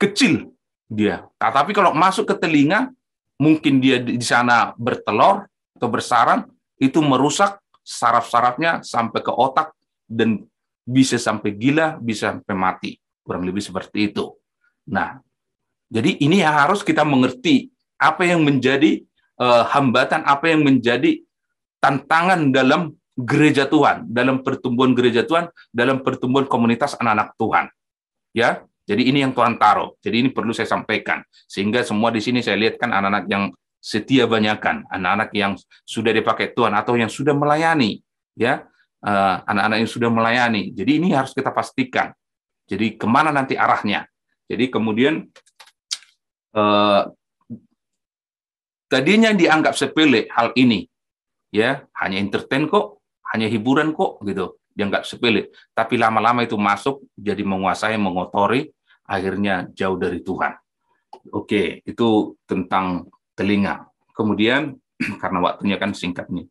[SPEAKER 6] kecil dia. Tapi kalau masuk ke telinga, mungkin dia di sana bertelur atau bersarang, itu merusak saraf-sarafnya sampai ke otak dan bisa sampai gila, bisa sampai mati. Kurang lebih seperti itu. Nah, jadi ini yang harus kita mengerti apa yang menjadi hambatan, apa yang menjadi tantangan dalam gereja Tuhan, dalam pertumbuhan gereja Tuhan, dalam pertumbuhan komunitas anak-anak Tuhan. Ya, jadi ini yang Tuhan taruh. Jadi ini perlu saya sampaikan. Sehingga semua di sini saya lihat kan anak-anak yang setia banyakan, anak-anak yang sudah dipakai Tuhan atau yang sudah melayani, ya, anak-anak yang sudah melayani. Jadi ini harus kita pastikan. Jadi kemana nanti arahnya. Jadi kemudian tadinya dianggap sepele hal ini, ya, hanya entertain kok, hanya hiburan kok gitu, dianggap sepele. Tapi lama-lama itu masuk jadi menguasai, mengotori, akhirnya jauh dari Tuhan. Oke, itu tentang telinga. Kemudian karena waktunya kan singkat nih.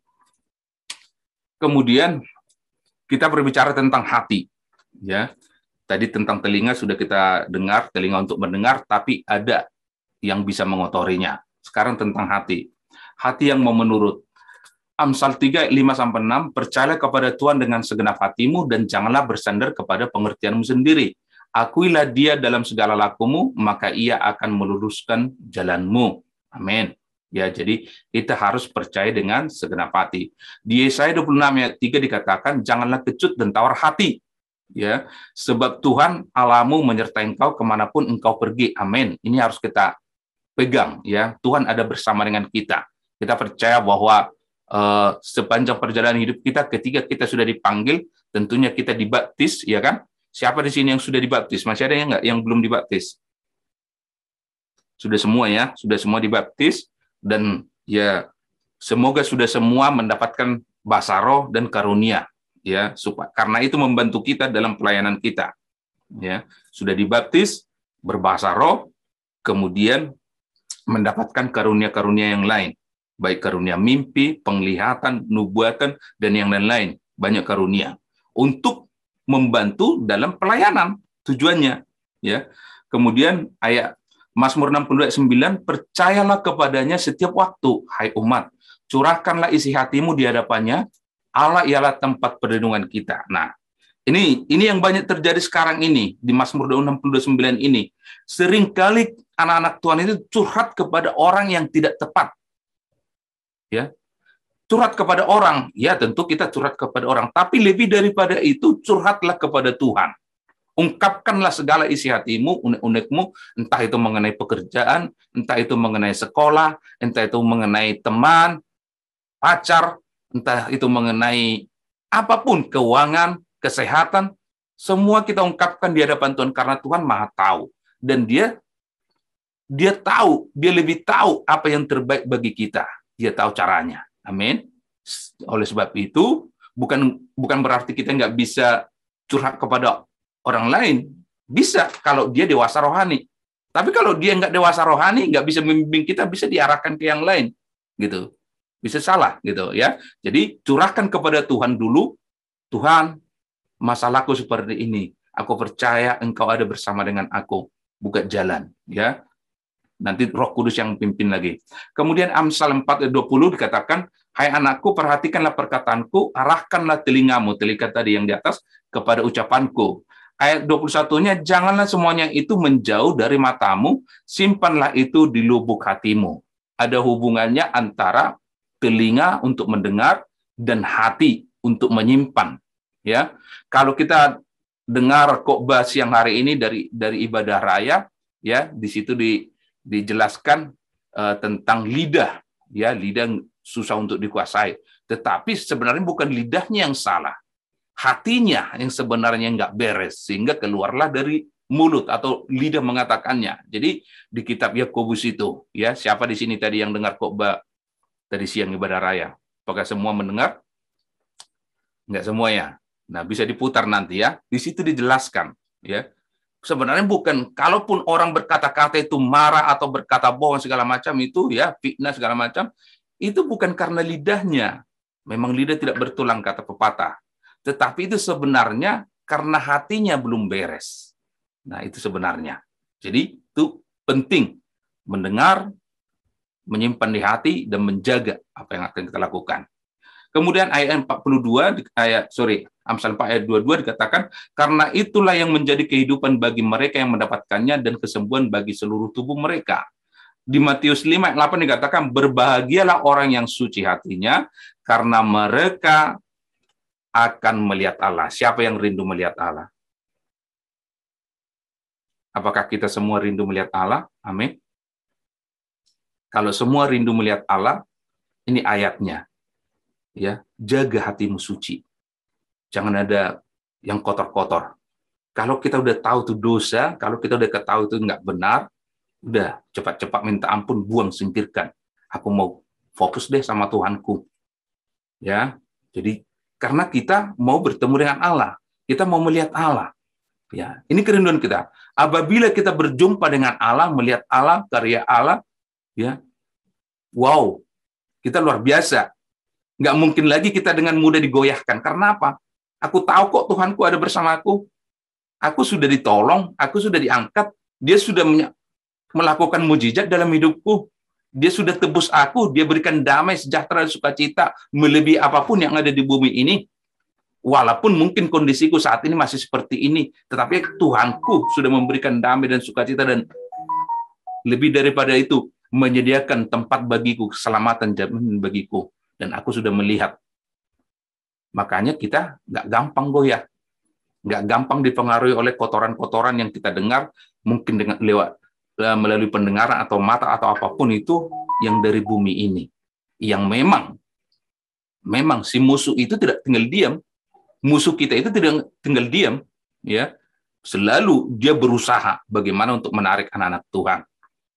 [SPEAKER 6] Kemudian kita berbicara tentang hati, ya. Tadi tentang telinga sudah kita dengar, telinga untuk mendengar, tapi ada yang bisa mengotorinya. Sekarang tentang hati. Hati yang mau menurut. Amsal 3, 5-6, percayalah kepada Tuhan dengan segenap hatimu dan janganlah bersandar kepada pengertianmu sendiri. Akuilah dia dalam segala lakumu, maka ia akan meluruskan jalanmu. Amin. Ya, jadi kita harus percaya dengan segenap hati. Di Yesaya 26 ayat 3 dikatakan, janganlah kecut dan tawar hati. Ya, sebab Tuhan Allahmu menyertai engkau kemanapun engkau pergi. Amin. Ini harus kita pegang. Ya, Tuhan ada bersama dengan kita. Kita percaya bahwa sepanjang perjalanan hidup kita, ketika kita sudah dipanggil, tentunya kita dibaptis, ya kan? Siapa di sini yang sudah dibaptis? Masih ada yang nggak yang belum dibaptis? Sudah semua ya, sudah semua dibaptis dan ya semoga sudah semua mendapatkan bahasa roh dan karunia, ya, karena itu membantu kita dalam pelayanan kita. Ya, sudah dibaptis, berbahasa roh, kemudian mendapatkan karunia-karunia yang lain. Baik karunia mimpi, penglihatan, nubuatan, dan yang lain-lain. Banyak karunia. Untuk membantu dalam pelayanan tujuannya. Ya. Kemudian ayat Mazmur 62 ayat 9, percayalah kepadanya setiap waktu, hai umat. Curahkanlah isi hatimu di hadapannya, Allah ialah tempat perlindungan kita. Nah, ini yang banyak terjadi sekarang ini, di Mazmur 69 ini. Seringkali anak-anak Tuhan itu curhat kepada orang yang tidak tepat. Ya. Curhat kepada orang, ya tentu kita curhat kepada orang, tapi lebih daripada itu curhatlah kepada Tuhan. Ungkapkanlah segala isi hatimu, unek-unekmu, entah itu mengenai pekerjaan, entah itu mengenai sekolah, entah itu mengenai teman, pacar, entah itu mengenai apapun, keuangan, kesehatan, semua kita ungkapkan di hadapan Tuhan karena Tuhan Maha tahu. Dan dia tahu, dia lebih tahu apa yang terbaik bagi kita. Dia tahu caranya. Amin. Oleh sebab itu, bukan berarti kita nggak bisa curhat kepada orang lain. Bisa kalau dia dewasa rohani. Tapi kalau dia nggak dewasa rohani, nggak bisa membimbing kita, bisa diarahkan ke yang lain. Gitu. Bisa salah gitu ya. Jadi curahkan kepada Tuhan dulu. Tuhan, masalahku seperti ini. Aku percaya Engkau ada bersama dengan aku. Buka jalan. Ya. Nanti Roh Kudus yang pimpin lagi. Kemudian Amsal 4:20 dikatakan, hai anakku, perhatikanlah perkataanku, arahkanlah telingamu, telinga tadi yang di atas, kepada ucapanku. Ayat 21-nya, janganlah semuanya itu menjauh dari matamu, simpanlah itu di lubuk hatimu. Ada hubungannya antara telinga untuk mendengar dan hati untuk menyimpan. Ya, kalau kita dengar khotbah siang hari ini dari ibadah raya, ya di situ dijelaskan tentang lidah, ya lidah susah untuk dikuasai. Tetapi sebenarnya bukan lidahnya yang salah, hatinya yang sebenarnya nggak beres sehingga keluarlah dari mulut atau lidah mengatakannya. Jadi di kitab Yakobus itu, ya siapa di sini tadi yang dengar khotbah tadi siang ibadah raya? Apakah semua mendengar? Nggak semuanya. Nah bisa diputar nanti ya. Di situ dijelaskan, ya. Sebenarnya bukan, kalaupun orang berkata-kata itu marah atau berkata bohong segala macam itu, ya fitnah segala macam, itu bukan karena lidahnya. Memang lidah tidak bertulang kata pepatah. Tetapi itu sebenarnya karena hatinya belum beres. Nah itu sebenarnya. Jadi itu penting mendengar, menyimpan di hati, dan menjaga apa yang akan kita lakukan. Kemudian ayat 42, Amsal 4 ayat 22 dikatakan, karena itulah yang menjadi kehidupan bagi mereka yang mendapatkannya dan kesembuhan bagi seluruh tubuh mereka. Di Matius 5 ayat 8 dikatakan, berbahagialah orang yang suci hatinya, karena mereka akan melihat Allah. Siapa yang rindu melihat Allah? Apakah kita semua rindu melihat Allah? Amin. Kalau semua rindu melihat Allah, ini ayatnya. Ya, jaga hatimu suci. Jangan ada yang kotor-kotor. Kalau kita udah tahu itu dosa, kalau kita udah ketahui itu nggak benar, udah cepat-cepat minta ampun, buang, singkirkan. Aku mau fokus deh sama Tuhanku. Ya, jadi karena kita mau bertemu dengan Allah, kita mau melihat Allah. Ya, ini kerinduan kita. Apabila kita berjumpa dengan Allah, melihat Allah, karya Allah, ya, wow, kita luar biasa. Nggak mungkin lagi kita dengan mudah digoyahkan. Karena apa? Aku tahu kok Tuhanku ada bersamaku. Aku sudah ditolong, aku sudah diangkat. Dia sudah melakukan mujizat dalam hidupku. Dia sudah tebus aku, dia berikan damai, sejahtera, sukacita, melebihi apapun yang ada di bumi ini. Walaupun mungkin kondisiku saat ini masih seperti ini, tetapi Tuhanku sudah memberikan damai dan sukacita, dan lebih daripada itu, menyediakan tempat bagiku, keselamatan jaminan bagiku. Dan aku sudah melihat. Makanya kita nggak gampang goyah. Nggak gampang dipengaruhi oleh kotoran-kotoran yang kita dengar, mungkin dengan melalui pendengaran atau mata atau apapun itu yang dari bumi ini. Yang memang si musuh itu tidak tinggal diam. Musuh kita itu tidak tinggal diam. Ya, selalu dia berusaha bagaimana untuk menarik anak-anak Tuhan.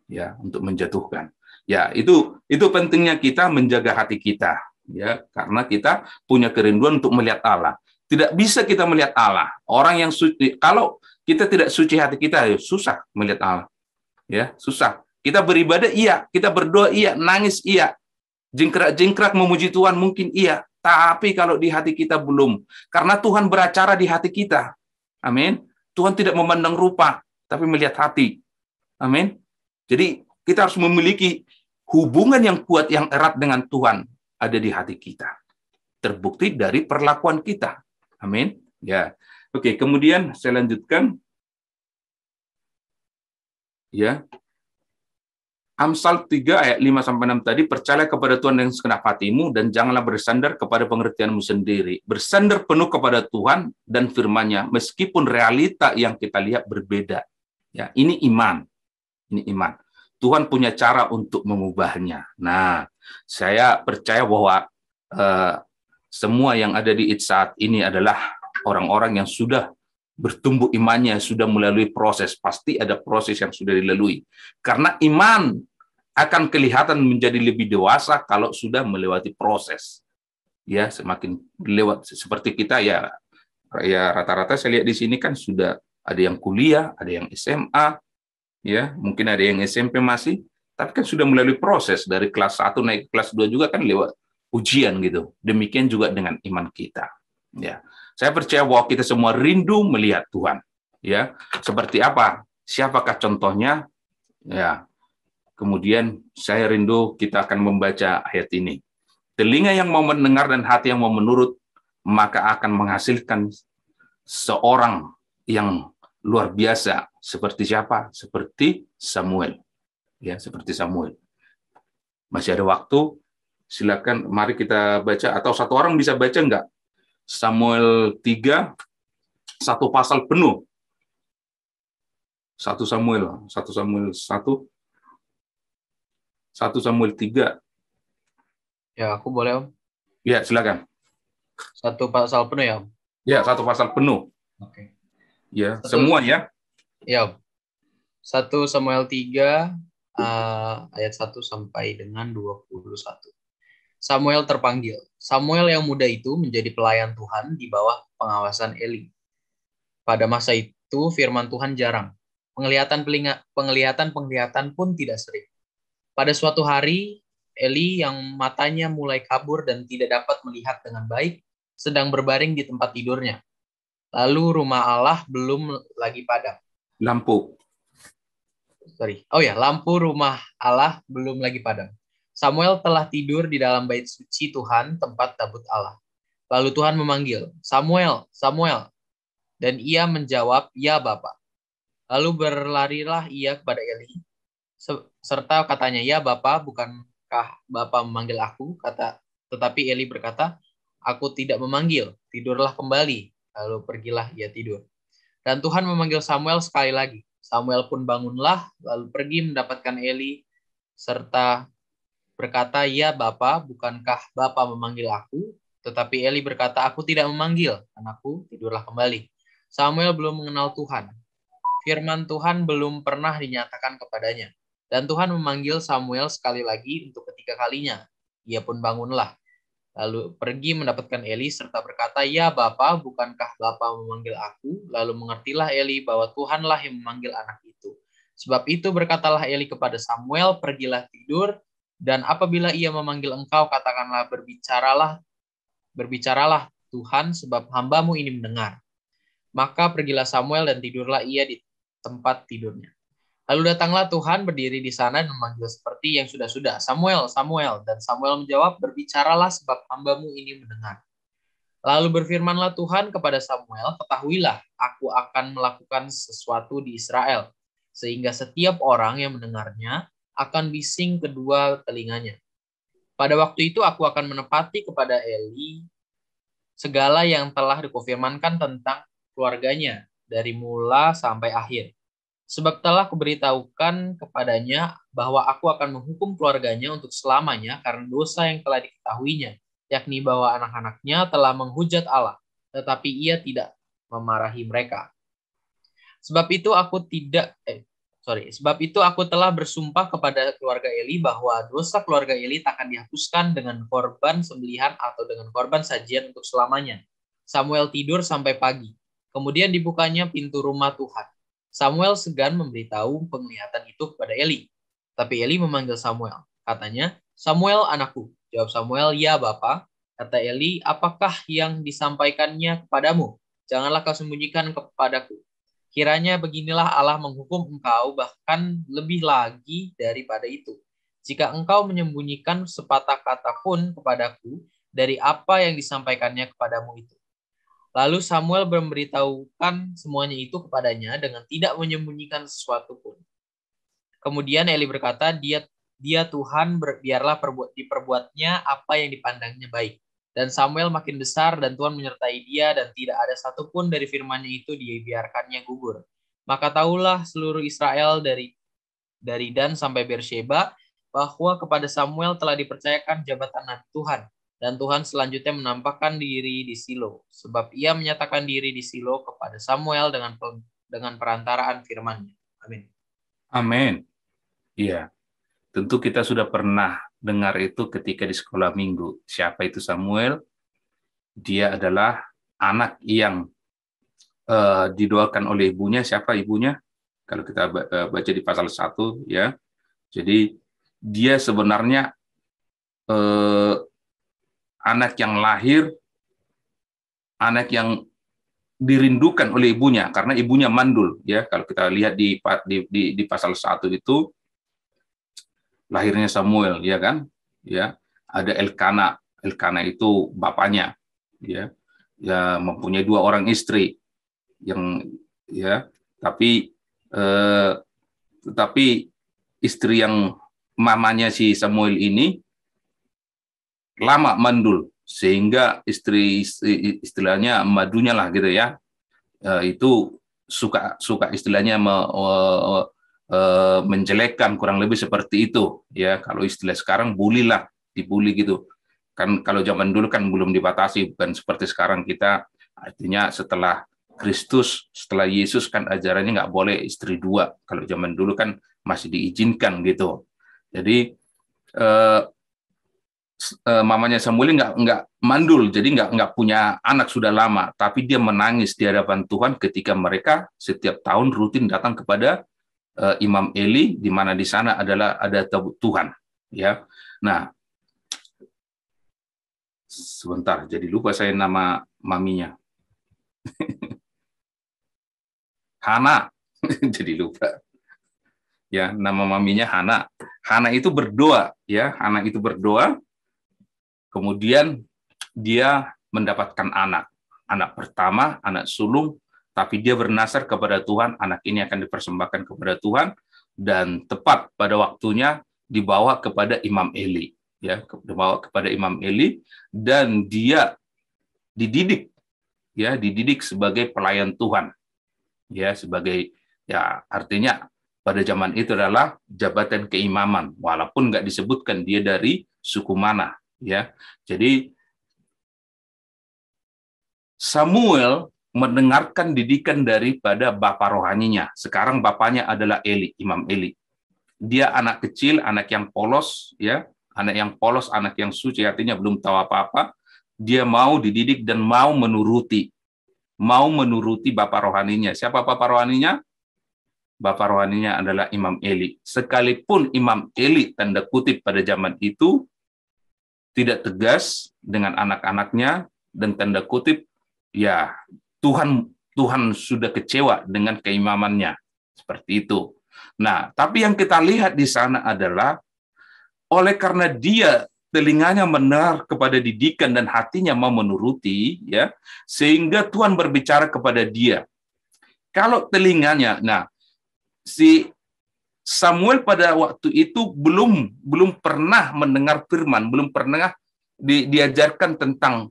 [SPEAKER 6] Ya, untuk menjatuhkan. Ya, itu pentingnya kita menjaga hati kita, ya, karena kita punya kerinduan untuk melihat Allah. Tidak bisa kita melihat Allah. Orang yang suci, kalau kita tidak suci hati kita, ya susah melihat Allah. Ya, susah. Kita beribadah iya, kita berdoa iya, nangis iya, jingkrak-jingkrak memuji Tuhan mungkin iya, tapi kalau di hati kita belum, karena Tuhan beracara di hati kita. Amin. Tuhan tidak memandang rupa, tapi melihat hati. Amin. Jadi kita harus memiliki hubungan yang kuat, yang erat dengan Tuhan ada di hati kita. Terbukti dari perlakuan kita. Amin. Ya. Oke, kemudian saya lanjutkan. Ya. Amsal 3 ayat 5-6 tadi, percaya kepada Tuhan dengan segenap hatimu dan janganlah bersandar kepada pengertianmu sendiri. Bersandar penuh kepada Tuhan dan firman-Nya meskipun realita yang kita lihat berbeda. Ya, ini iman. Ini iman. Tuhan punya cara untuk mengubahnya. Nah, saya percaya bahwa semua yang ada di IT saat ini adalah orang-orang yang sudah bertumbuh imannya, sudah melalui proses. Pasti ada proses yang sudah dilalui. Karena iman akan kelihatan menjadi lebih dewasa kalau sudah melewati proses. Ya, semakin lewat seperti kita ya rata-rata saya lihat di sini kan sudah ada yang kuliah, ada yang SMA, ya, mungkin ada yang SMP masih, tapi kan sudah melalui proses dari kelas 1 naik ke kelas 2 juga kan lewat ujian gitu. Demikian juga dengan iman kita. Ya. Saya percaya bahwa kita semua rindu melihat Tuhan. Ya, seperti apa? Siapakah contohnya? Ya. Kemudian saya rindu kita akan membaca ayat ini. Telinga yang mau mendengar dan hati yang mau menurut, maka akan menghasilkan seorang yang luar biasa. Seperti siapa? Seperti Samuel. Ya, seperti Samuel. Masih ada waktu. Silakan, mari kita baca. Atau satu orang bisa baca enggak? Samuel 3, satu pasal penuh. 1 Samuel 3.
[SPEAKER 7] Ya, aku boleh, Om.
[SPEAKER 6] Ya, silakan.
[SPEAKER 7] Satu pasal penuh ya, Om?
[SPEAKER 6] Ya, satu pasal penuh.
[SPEAKER 7] Oke.
[SPEAKER 6] Ya, semua ya.
[SPEAKER 7] Ya, Om. 1 Samuel 3, ayat 1 sampai dengan 21. Samuel terpanggil. Samuel yang muda itu menjadi pelayan Tuhan di bawah pengawasan Eli. Pada masa itu firman Tuhan jarang. Penglihatan pun tidak sering. Pada suatu hari, Eli yang matanya mulai kabur dan tidak dapat melihat dengan baik, sedang berbaring di tempat tidurnya. Lalu rumah Allah belum lagi padam.
[SPEAKER 6] Lampu
[SPEAKER 7] rumah Allah belum lagi padam. Samuel telah tidur di dalam bait suci Tuhan, tempat tabut Allah. Lalu Tuhan memanggil, Samuel, Samuel. Dan ia menjawab, ya Bapa. Lalu berlarilah ia kepada Eli, serta katanya, ya Bapa, bukankah Bapa memanggil aku? Tetapi Eli berkata, aku tidak memanggil, tidurlah kembali. Lalu pergilah ia tidur. Dan Tuhan memanggil Samuel sekali lagi. Samuel pun bangunlah, lalu pergi mendapatkan Eli, serta berkata, ya Bapa, bukankah Bapa memanggil aku? Tetapi Eli berkata, aku tidak memanggil, anakku, tidurlah kembali. Samuel belum mengenal Tuhan. Firman Tuhan belum pernah dinyatakan kepadanya. Dan Tuhan memanggil Samuel sekali lagi untuk ketiga kalinya. Ia pun bangunlah. Lalu pergi mendapatkan Eli serta berkata, ya Bapa, bukankah Bapa memanggil aku? Lalu mengertilah Eli bahwa Tuhanlah yang memanggil anak itu. Sebab itu berkatalah Eli kepada Samuel, pergilah tidur, dan apabila ia memanggil engkau, katakanlah, berbicaralah Tuhan, sebab hambamu ini mendengar. Maka pergilah Samuel dan tidurlah ia di tempat tidurnya. Lalu datanglah Tuhan berdiri di sana dan memanggil seperti yang sudah-sudah, Samuel, Samuel. Dan Samuel menjawab, berbicaralah sebab hambamu ini mendengar. Lalu berfirmanlah Tuhan kepada Samuel, ketahuilah, aku akan melakukan sesuatu di Israel, sehingga setiap orang yang mendengarnya akan bising kedua telinganya. Pada waktu itu aku akan menepati kepada Eli segala yang telah dikonfirmankan tentang keluarganya dari mula sampai akhir. Sebab telah kuberitahukan kepadanya bahwa aku akan menghukum keluarganya untuk selamanya karena dosa yang telah diketahuinya, yakni bahwa anak-anaknya telah menghujat Allah, tetapi ia tidak memarahi mereka. Sebab itu aku telah bersumpah kepada keluarga Eli bahwa dosa keluarga Eli tak akan dihapuskan dengan korban sembelihan atau dengan korban sajian untuk selamanya. Samuel tidur sampai pagi. Kemudian dibukanya pintu rumah Tuhan. Samuel segan memberitahu penglihatan itu kepada Eli. Tapi Eli memanggil Samuel. Katanya, Samuel anakku. Jawab Samuel, ya Bapa. Kata Eli, apakah yang disampaikannya kepadamu? Janganlah kau sembunyikan kepadaku. Kiranya beginilah Allah menghukum engkau bahkan lebih lagi daripada itu. Jika engkau menyembunyikan sepatah kata pun kepadaku dari apa yang disampaikannya kepadamu itu. Lalu Samuel memberitahukan semuanya itu kepadanya dengan tidak menyembunyikan sesuatu pun. Kemudian Eli berkata, dia Tuhan, biarlah diperbuatnya apa yang dipandangnya baik. Dan Samuel makin besar dan Tuhan menyertai dia dan tidak ada satupun dari firman-Nya itu dibiarkannya gugur. Maka tahulah seluruh Israel dari Dan sampai Beersheba bahwa kepada Samuel telah dipercayakan jabatan Nabi Tuhan. Dan Tuhan selanjutnya menampakkan diri di Silo, sebab ia menyatakan diri di Silo kepada Samuel dengan perantaraan firman-Nya. Amin.
[SPEAKER 6] Amin. Iya. Tentu kita sudah pernah dengar itu ketika di sekolah minggu. Siapa itu Samuel? Dia adalah anak yang didoakan oleh ibunya. Siapa ibunya? Kalau kita baca di pasal 1, ya. Jadi dia sebenarnya anak yang lahir, anak yang dirindukan oleh ibunya karena ibunya mandul, ya. Kalau kita lihat di pasal 1 itu lahirnya Samuel, ya kan? Ya, ada Elkana. Elkana itu bapaknya, ya. Ya, mempunyai 2 orang istri yang, ya, tapi istri yang mamanya si Samuel ini lama mandul, sehingga istilahnya madunya lah gitu ya, itu suka istilahnya menjelekkan, kurang lebih seperti itu ya. Kalau istilah sekarang dibully gitu kan. Kalau zaman dulu kan belum dibatasi, bukan seperti sekarang kita, artinya setelah Kristus, setelah Yesus kan ajarannya nggak boleh istri 2. Kalau zaman dulu kan masih diizinkan gitu. Jadi mamanya Samuel nggak mandul, jadi nggak punya anak sudah lama, tapi dia menangis di hadapan Tuhan ketika mereka setiap tahun rutin datang kepada Imam Eli, di mana di sana ada tabut Tuhan, ya. Nah, sebentar, jadi lupa saya nama maminya. Hana, jadi lupa. Ya, nama maminya Hana. Hana itu berdoa, ya. Hana itu berdoa. Kemudian dia mendapatkan anak pertama, anak sulung, tapi dia bernasar kepada Tuhan, anak ini akan dipersembahkan kepada Tuhan, dan tepat pada waktunya dibawa kepada Imam Eli, ya, dibawa kepada Imam Eli, dan dia dididik sebagai pelayan Tuhan, ya, sebagai, ya, artinya pada zaman itu adalah jabatan keimaman, walaupun nggak disebutkan dia dari suku mana, ya. Jadi Samuel mendengarkan didikan daripada bapak rohaninya. Sekarang bapaknya adalah Eli, Imam Eli. Dia anak kecil, anak yang polos, ya, anak yang polos, anak yang suci, artinya belum tahu apa-apa. Dia mau dididik dan mau menuruti bapak rohaninya. Siapa bapak rohaninya? Bapak rohaninya adalah Imam Eli. Sekalipun Imam Eli, tanda kutip, pada zaman itu tidak tegas dengan anak-anaknya, dan tanda kutip, ya, Tuhan sudah kecewa dengan keimamannya, seperti itu. Nah, tapi yang kita lihat di sana adalah oleh karena dia telinganya mendengar kepada didikan dan hatinya mau menuruti, ya, sehingga Tuhan berbicara kepada dia. Kalau telinganya, nah, si Samuel pada waktu itu belum pernah mendengar firman, belum pernah diajarkan tentang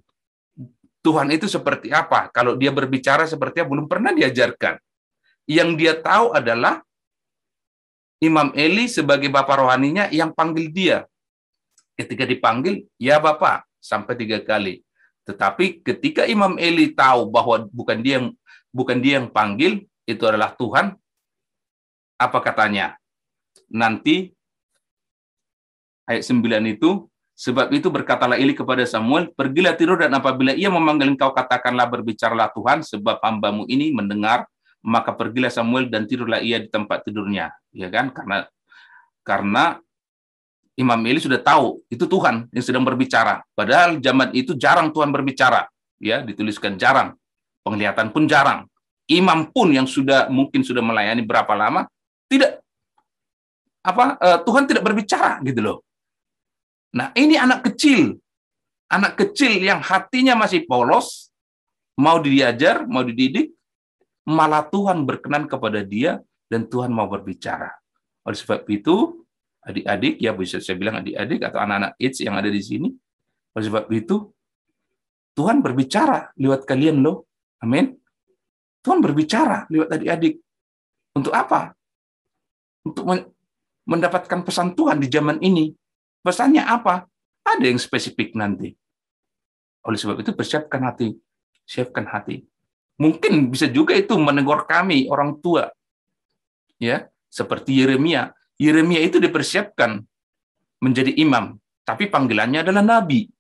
[SPEAKER 6] Tuhan itu seperti apa. Kalau dia berbicara seperti apa, belum pernah diajarkan. Yang dia tahu adalah Imam Eli sebagai bapak rohaninya yang panggil dia. Ketika dipanggil, ya Bapak, sampai 3 kali. Tetapi ketika Imam Eli tahu bahwa bukan dia yang panggil, itu adalah Tuhan, apa katanya? Nanti ayat 9 itu, sebab itu berkatalah Eli kepada Samuel, pergilah tidur, dan apabila ia memanggil engkau, katakanlah, berbicaralah Tuhan, sebab hambamu ini mendengar. Maka pergilah Samuel dan tidurlah ia di tempat tidurnya, ya kan? Karena Imam Eli sudah tahu itu Tuhan yang sedang berbicara. Padahal zaman itu jarang Tuhan berbicara, ya, dituliskan jarang. Penglihatan pun jarang. Imam pun yang mungkin sudah melayani berapa lama, Tuhan tidak berbicara gitu loh. Nah, ini anak kecil yang hatinya masih polos, mau diajar, mau dididik, malah Tuhan berkenan kepada dia dan Tuhan mau berbicara. Oleh sebab itu, adik-adik, ya bisa saya bilang adik-adik atau anak-anak AIDS yang ada di sini, oleh sebab itu, Tuhan berbicara lewat kalian loh. Amin. Tuhan berbicara lewat adik-adik. Untuk apa? Untuk mendapatkan pesan Tuhan di zaman ini. Pesannya apa? Ada yang spesifik nanti. Oleh sebab itu, persiapkan hati. Siapkan hati. Mungkin bisa juga itu menegur kami, orang tua. Ya, seperti Yeremia. Yeremia itu dipersiapkan menjadi imam, tapi panggilannya adalah nabi.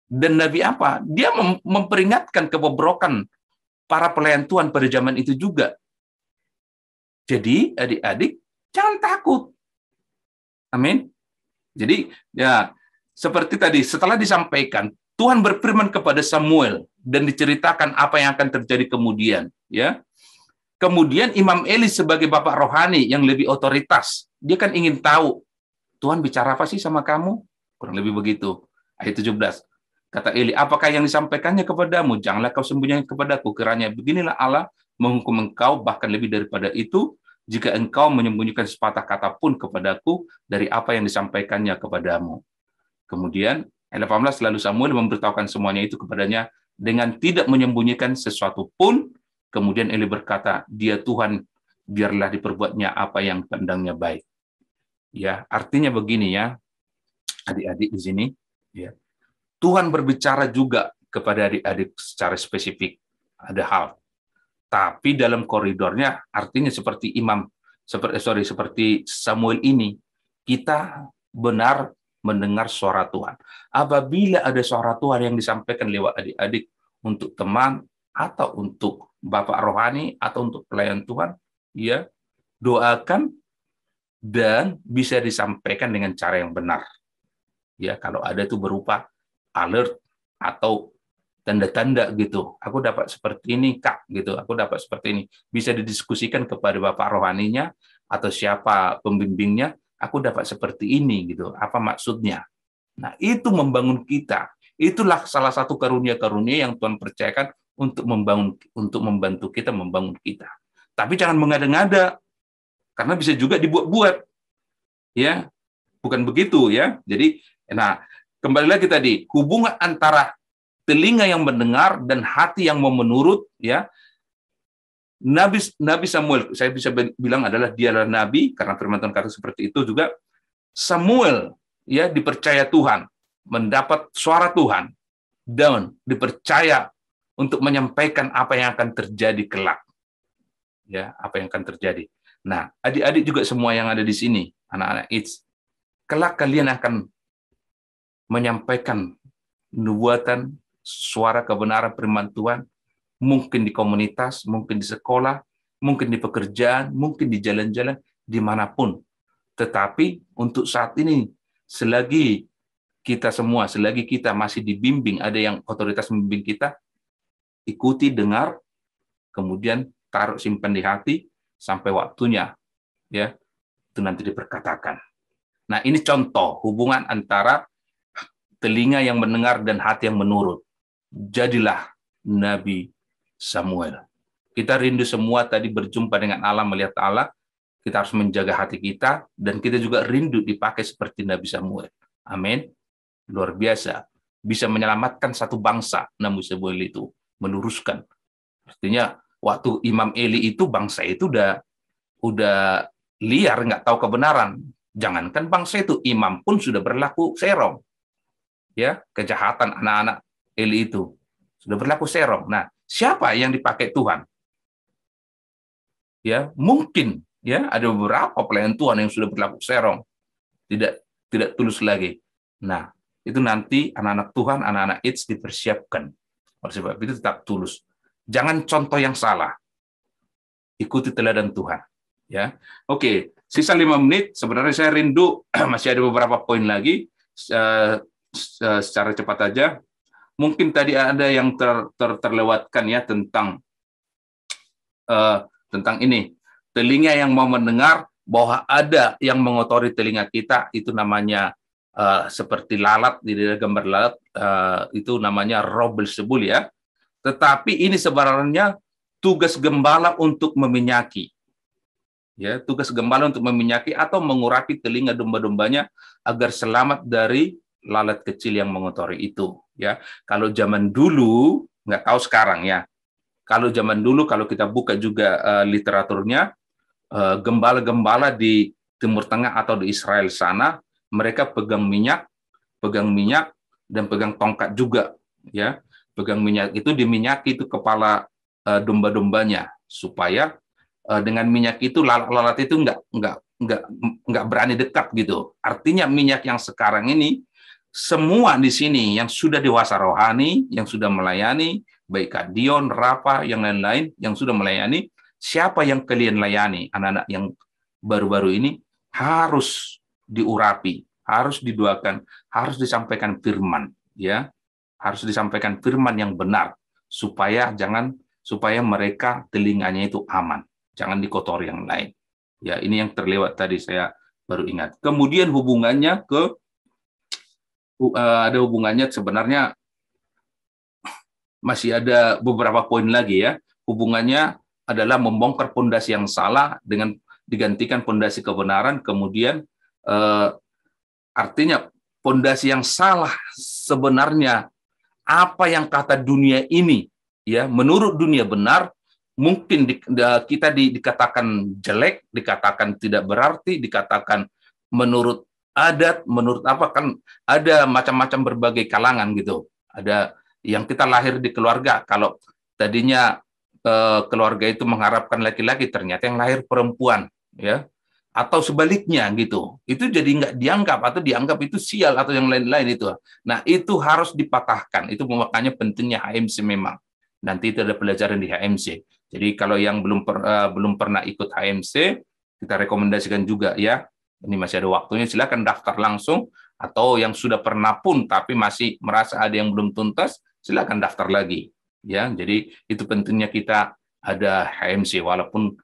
[SPEAKER 6] Dan nabi apa? Dia memperingatkan kebobrokan para pelayan Tuhan pada zaman itu juga. Jadi, adik-adik, jangan takut. Amin. Jadi, ya, seperti tadi, setelah disampaikan, Tuhan berfirman kepada Samuel dan diceritakan apa yang akan terjadi kemudian, ya. Kemudian Imam Eli sebagai bapak rohani yang lebih otoritas, dia kan ingin tahu, Tuhan bicara apa sih sama kamu? Kurang lebih begitu. Ayat 17. Kata Eli, apakah yang disampaikannya kepadamu? Janganlah kau sembunyikan kepadaku, kiranya beginilah Allah menghukum engkau, bahkan lebih daripada itu, jika engkau menyembunyikan sepatah kata pun kepadaku dari apa yang disampaikannya kepadamu. Kemudian, ayat 18, lalu Samuel memberitahukan semuanya itu kepadanya dengan tidak menyembunyikan sesuatu pun. Kemudian Eli berkata, dia Tuhan, biarlah diperbuatnya apa yang pandangnya baik. Ya, artinya begini ya, adik-adik di sini, ya. Tuhan berbicara juga kepada adik-adik secara spesifik, ada hal. Tapi dalam koridornya, artinya seperti seperti Samuel ini, kita benar mendengar suara Tuhan. Apabila ada suara Tuhan yang disampaikan lewat adik-adik untuk teman atau untuk bapak rohani atau untuk pelayan Tuhan, ya, doakan dan bisa disampaikan dengan cara yang benar. Ya, kalau ada itu berupa alert atau tanda-tanda gitu. Aku dapat seperti ini, Kak, gitu. Aku dapat seperti ini. Bisa didiskusikan kepada bapak rohaninya atau siapa pembimbingnya, aku dapat seperti ini gitu. Apa maksudnya? Nah, itu membangun kita. Itulah salah satu karunia-karunia yang Tuhan percayakan untuk membantu kita membangun kita. Tapi jangan mengada-ngada, karena bisa juga dibuat-buat, ya, bukan begitu ya. Jadi, nah, kembali lagi tadi, hubungan antara telinga yang mendengar dan hati yang mau menurut, ya. Nabi Samuel, saya bisa bilang adalah dialah nabi karena firman Tuhan kata seperti itu juga. Samuel, ya, dipercaya Tuhan, mendapat suara Tuhan dan dipercaya untuk menyampaikan apa yang akan terjadi kelak. Ya, apa yang akan terjadi. Nah, adik-adik juga semua yang ada di sini, anak-anak AIDS, kelak kalian akan menyampaikan nubuatan, suara kebenaran firman Tuhan, mungkin di komunitas, mungkin di sekolah, mungkin di pekerjaan, mungkin di jalan-jalan, dimanapun. Tetapi untuk saat ini, selagi kita masih dibimbing, ada yang otoritas membimbing kita, ikuti, dengar, kemudian taruh simpan di hati sampai waktunya, ya, itu nanti diperkatakan. Nah, ini contoh hubungan antara telinga yang mendengar dan hati yang menurut. Jadilah Nabi Samuel. Kita rindu semua tadi berjumpa dengan Allah, melihat Allah. Kita harus menjaga hati kita dan kita juga rindu dipakai seperti Nabi Samuel. Amin. Luar biasa. Bisa menyelamatkan satu bangsa, Nabi Samuel itu meluruskan. Artinya waktu Imam Eli itu bangsa itu udah liar, nggak tahu kebenaran. Jangankan bangsa itu, imam pun sudah berlaku serong. Ya, kejahatan anak-anak Eli itu sudah berlaku serong. Nah, siapa yang dipakai Tuhan? Ya, mungkin ya ada beberapa pelayan Tuhan yang sudah berlaku serong, tidak tulus lagi. Nah, itu nanti anak-anak Tuhan, anak-anak AIDS dipersiapkan. Oleh sebab itu tetap tulus. Jangan contoh yang salah. Ikuti teladan Tuhan. Ya, oke. Sisa 5 menit. Sebenarnya saya rindu masih ada beberapa poin lagi. Secara cepat aja. Mungkin tadi ada yang terlewatkan ya tentang ini. Telinga yang mau mendengar, bahwa ada yang mengotori telinga kita, itu namanya seperti lalat, di gambar lalat, itu namanya roh Beelzebul ya. Tetapi ini sebenarnya tugas gembala untuk meminyaki. Ya, tugas gembala untuk meminyaki atau mengurapi telinga domba-dombanya agar selamat dari lalat kecil yang mengotori itu. Ya, kalau zaman dulu, nggak tahu sekarang ya. Kalau zaman dulu, kalau kita buka juga literaturnya, gembala-gembala di Timur Tengah atau di Israel sana, mereka pegang minyak dan pegang tongkat juga. Ya, pegang minyak itu diminyaki itu kepala domba-dombanya supaya dengan minyak itu lalat itu nggak berani dekat gitu. Artinya minyak yang sekarang ini semua di sini yang sudah dewasa rohani, yang sudah melayani, baik Kak Dion, Rafa, yang lain-lain yang sudah melayani, siapa yang kalian layani, anak-anak yang baru-baru ini harus diurapi, harus didoakan, harus disampaikan firman, ya, harus disampaikan firman yang benar supaya mereka telinganya itu aman. Jangan dikotori yang lain. Ya, ini yang terlewat tadi saya baru ingat. Kemudian hubungannya ada hubungannya sebenarnya masih ada beberapa poin lagi ya. Hubungannya adalah membongkar pondasi yang salah dengan digantikan pondasi kebenaran. Kemudian artinya pondasi yang salah sebenarnya apa yang kata dunia ini ya, menurut dunia benar. Mungkin kita dikatakan jelek, dikatakan tidak berarti, dikatakan menurut adat, menurut apa, kan ada macam-macam berbagai kalangan gitu. Ada yang kita lahir di keluarga, kalau tadinya keluarga itu mengharapkan laki-laki, ternyata yang lahir perempuan, ya, atau sebaliknya gitu. Itu jadi nggak dianggap atau dianggap itu sial atau yang lain-lain itu. Nah, itu harus dipatahkan. Itu makanya pentingnya HMC memang. Nanti itu ada pelajaran di HMC. Jadi kalau yang belum pernah ikut HMC, kita rekomendasikan juga ya. Ini masih ada waktunya, silakan daftar langsung, atau yang sudah pernah pun tapi masih merasa ada yang belum tuntas, silakan daftar lagi. Ya, jadi itu pentingnya kita ada HMC walaupun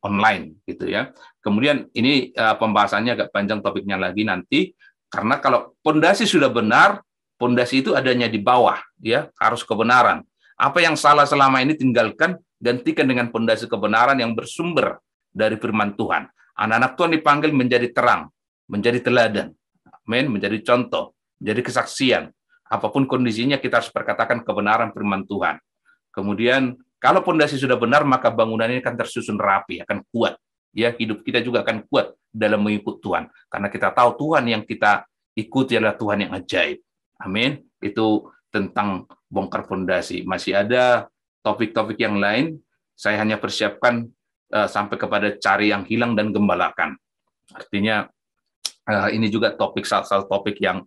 [SPEAKER 6] online gitu ya. Kemudian ini pembahasannya agak panjang topiknya lagi nanti, karena kalau pondasi sudah benar, pondasi itu adanya di bawah ya, harus kebenaran. Apa yang salah selama ini tinggalkan, gantikan dengan pondasi kebenaran yang bersumber dari firman Tuhan. Anak-anak Tuhan dipanggil menjadi terang, menjadi teladan, amin, menjadi contoh, menjadi kesaksian. Apapun kondisinya kita harus perkatakan kebenaran firman Tuhan. Kemudian kalau pondasi sudah benar, maka bangunan ini akan tersusun rapi, akan kuat. Ya, hidup kita juga akan kuat dalam mengikut Tuhan, karena kita tahu Tuhan yang kita ikuti adalah Tuhan yang ajaib. Amin. Itu tentang bongkar pondasi. Masih ada topik-topik yang lain. Saya hanya persiapkan sampai kepada cari yang hilang dan gembalakan. Artinya ini juga topik salah topik yang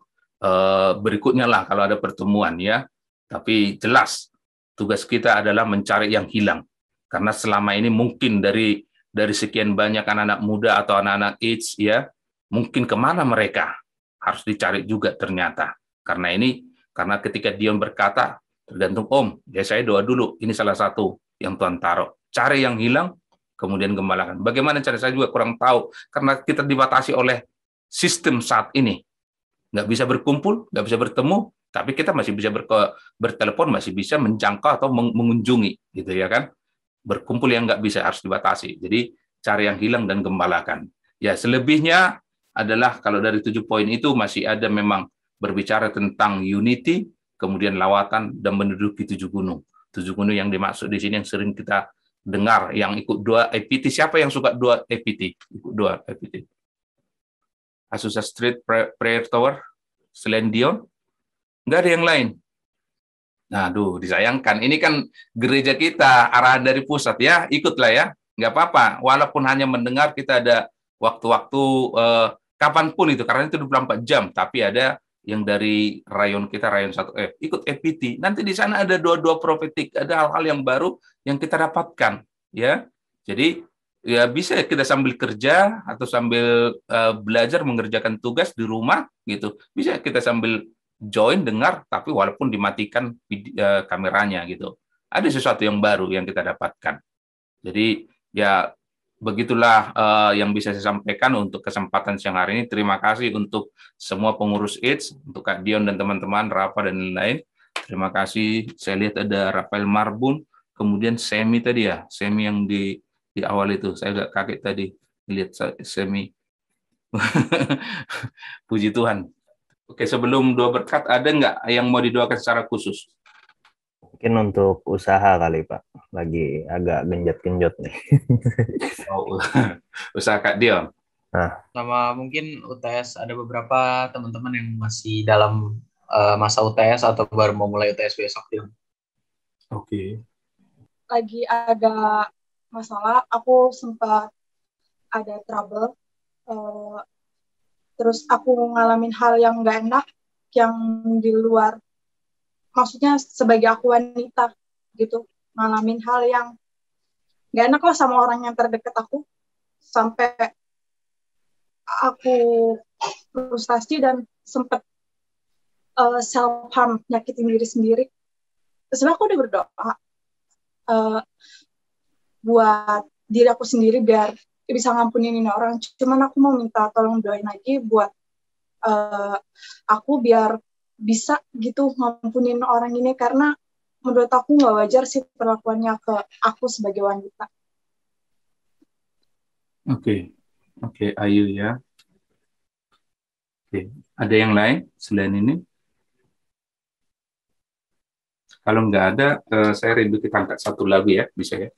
[SPEAKER 6] berikutnya lah kalau ada pertemuan ya. Tapi jelas tugas kita adalah mencari yang hilang. Karena selama ini mungkin dari sekian banyak anak-anak muda atau anak-anak AIDS ya, mungkin kemana mereka harus dicari juga ternyata. Karena ketika Dion berkata, tergantung Om, ya saya doa dulu, ini salah satu yang Tuhan taruh. Cari yang hilang, kemudian gembalakan. Bagaimana cara, saya juga kurang tahu, karena kita dibatasi oleh sistem saat ini. Nggak bisa berkumpul, nggak bisa bertemu, tapi kita masih bisa bertelepon, masih bisa menjangkau atau mengunjungi, gitu ya kan. Berkumpul yang nggak bisa, harus dibatasi. Jadi cari yang hilang dan gembalakan. Ya, selebihnya adalah kalau dari 7 poin itu masih ada memang berbicara tentang unity, kemudian lawatan, dan menduduki 7 gunung. 7 gunung yang dimaksud di sini yang sering kita dengar, yang ikut 2 EPT. Siapa yang suka 2 EPT? Ikut 2 EPT. Azusa Street Prayer Tower, selain Dion, nggak ada yang lain. Nah, disayangkan. Ini kan gereja kita, arahan dari pusat ya, ikutlah ya. Nggak apa-apa, walaupun hanya mendengar, kita ada waktu-waktu kapanpun itu, karena itu 24 jam, tapi ada yang dari rayon kita, rayon 1F, ikut EPT. Nanti di sana ada doa-doa profetik, ada hal-hal yang baru yang kita dapatkan, ya. Jadi ya bisa kita sambil kerja atau sambil belajar mengerjakan tugas di rumah gitu. Bisa kita sambil join dengar, tapi walaupun dimatikan kameranya gitu. Ada sesuatu yang baru yang kita dapatkan. Jadi ya begitulah yang bisa saya sampaikan untuk kesempatan siang hari ini. Terima kasih untuk semua pengurus AIDS, untuk Kak Dion dan teman-teman, Rafa dan lain-lain. Terima kasih. Saya lihat ada Rafael Marbun, kemudian Semi tadi ya, Semi yang di di awal itu. Saya agak kaget tadi lihat semi. Puji Tuhan. Oke, sebelum doa berkat, ada nggak yang mau didoakan secara khusus?
[SPEAKER 8] Mungkin untuk usaha kali Pak, lagi agak genjot-genjot nih.
[SPEAKER 6] Oh, usaha Kak Dion.
[SPEAKER 8] Nah,
[SPEAKER 7] Sama mungkin UTS, ada beberapa teman-teman yang masih dalam masa UTS atau baru mau mulai UTS besok.
[SPEAKER 6] Oke.
[SPEAKER 4] Lagi ada masalah, aku sempat ada trouble, terus aku ngalamin hal yang nggak enak, yang di luar, maksudnya sebagai aku wanita gitu, ngalamin hal yang nggak enak lah sama orang yang terdekat aku, sampai aku frustasi dan sempat self harm, nyakitin diri sendiri. Sebenarnya aku udah berdoa buat diri aku sendiri biar bisa ngampunin ini orang. Cuman aku mau minta tolong doain lagi buat aku biar bisa gitu ngampunin orang ini, karena menurut aku nggak wajar sih perlakuannya ke aku sebagai wanita.
[SPEAKER 6] Oke, Ayu ya. Oke, ada yang lain selain ini? Kalau nggak ada, saya rindu kita angkat satu lagu ya, bisa ya?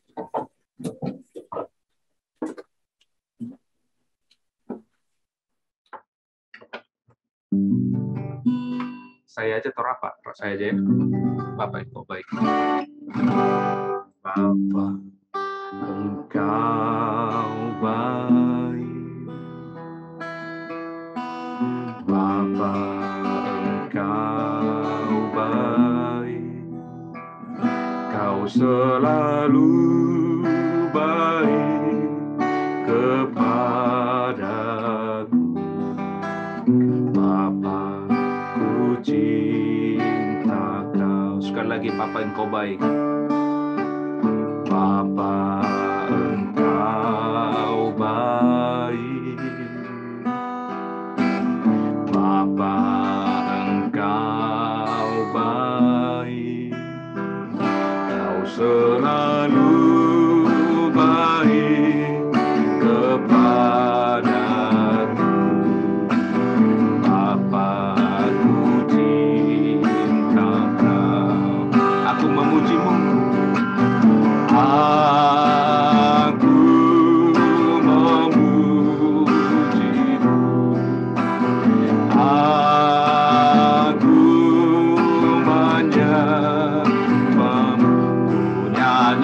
[SPEAKER 6] Saya aja atau Rafa? Saya aja ya. Bapak itu baik. Bapak, Engkau baik. Bapak, Engkau baik. Kau selalu baik kepadaku. Bapa, ku cinta Kau. Sekali lagi, Bapa, Engkau baik. Bapa, Engkau baik. Bapa, Engkau baik. Kau selalu baik kepadaku. Bapa, ku cinta Kau. Aku memujimu. Aku memujimu. Aku menyembahmu. Ku nyanyi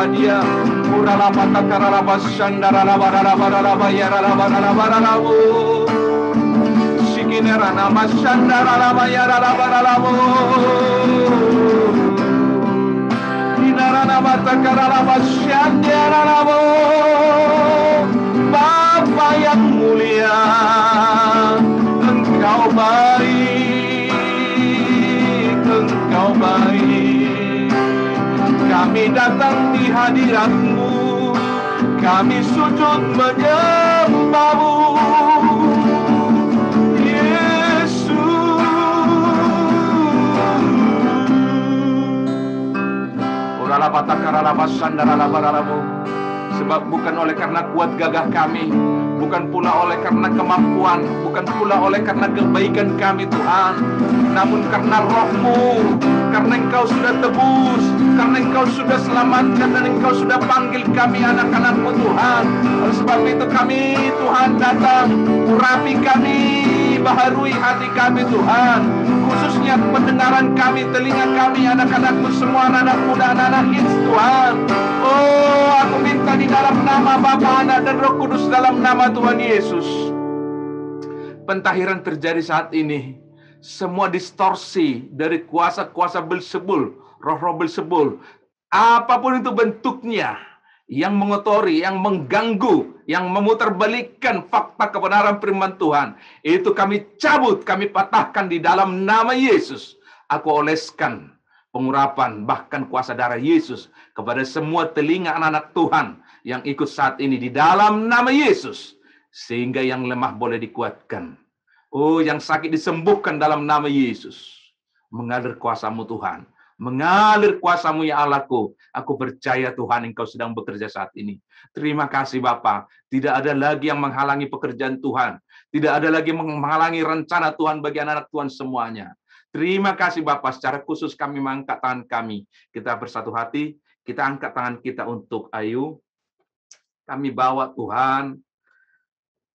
[SPEAKER 6] dia urala mata karala basandara la ya la sikinera nama sandara la ya la inara nama karala basandara la Bapa yang mulia, Engkau baik, Engkau baik. Kami datang di hadirat-Mu, kami sujud menyembah-Mu, Yesus. Urala batakara basandara la. Sebab bukan oleh karena kuat gagah kami, bukan pula oleh karena kemampuan, bukan pula oleh karena kebaikan kami Tuhan, namun karena Roh-Mu, karena Engkau sudah tebus, karena Engkau sudah selamatkan, dan Engkau sudah panggil kami anak-anak-Mu Tuhan. Oleh sebab itu kami Tuhan datang, urapi kami, baharui hati kami Tuhan, khususnya pendengaran kami, telinga kami, anak-anak-Mu semua, anak muda, anak-anak hits Tuhan. Oh, aku minta di dalam nama Bapa, Anak, dan Roh Kudus, dalam nama Tuhan Yesus, pentahiran terjadi saat ini. Semua distorsi dari kuasa-kuasa Belzebul, roh-roh Belzebul, apapun itu bentuknya, yang mengotori, yang mengganggu, yang memutarbalikkan fakta kebenaran firman Tuhan, itu kami cabut, kami patahkan di dalam nama Yesus. Aku oleskan pengurapan, bahkan kuasa darah Yesus kepada semua telinga anak-anak Tuhan yang ikut saat ini di dalam nama Yesus, sehingga yang lemah boleh dikuatkan. Oh, yang sakit disembuhkan dalam nama Yesus. Mengalir kuasa-Mu Tuhan, mengalir kuasa-Mu ya Allahku. Aku percaya Tuhan Engkau sedang bekerja saat ini. Terima kasih Bapa. Tidak ada lagi yang menghalangi pekerjaan Tuhan. Tidak ada lagi menghalangi rencana Tuhan bagi anak-anak Tuhan semuanya. Terima kasih Bapa. Secara khusus kami mengangkat tangan kami. Kita bersatu hati. Kita angkat tangan kita untuk Ayu. Kami bawa Tuhan,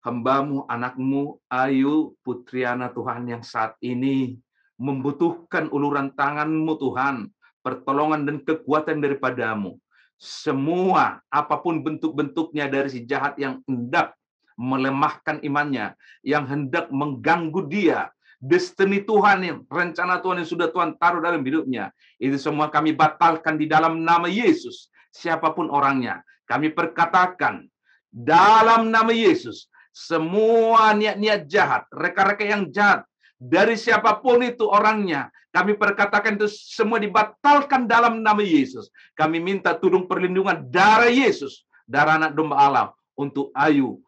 [SPEAKER 6] hamba-Mu, anak-Mu, Ayu, Putriana Tuhan, yang saat ini membutuhkan uluran tangan-Mu Tuhan, pertolongan dan kekuatan daripada-Mu. Semua, apapun bentuk-bentuknya dari si jahat yang hendak melemahkan imannya, yang hendak mengganggu dia, destiny Tuhan, yang rencana Tuhan yang sudah Tuhan taruh dalam hidupnya, itu semua kami batalkan di dalam nama Yesus. Siapapun orangnya, kami perkatakan dalam nama Yesus, semua niat-niat jahat, reka-reka yang jahat, dari siapapun itu orangnya, kami perkatakan itu semua dibatalkan dalam nama Yesus. Kami minta tudung perlindungan darah Yesus, darah anak domba Allah, untuk Ayu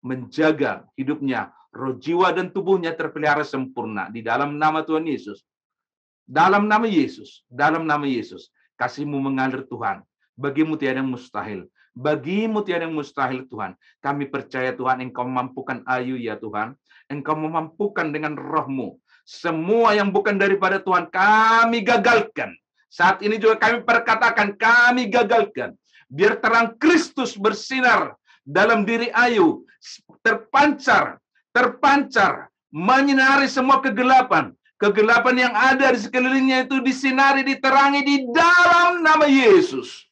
[SPEAKER 6] menjaga hidupnya, roh, jiwa, dan tubuhnya terpelihara sempurna di dalam nama Tuhan Yesus. Dalam nama Yesus, dalam nama Yesus, kasih-Mu mengalir Tuhan. Bagimu tiada yang mustahil. Bagimu tiada yang mustahil Tuhan. Kami percaya Tuhan Engkau memampukan Ayu ya Tuhan. Engkau memampukan dengan roh-Mu. Semua yang bukan daripada Tuhan kami gagalkan. Saat ini juga kami perkatakan kami gagalkan. Biar terang Kristus bersinar dalam diri Ayu. Terpancar, menyinari semua kegelapan. Kegelapan yang ada di sekelilingnya itu disinari, diterangi di dalam nama Yesus.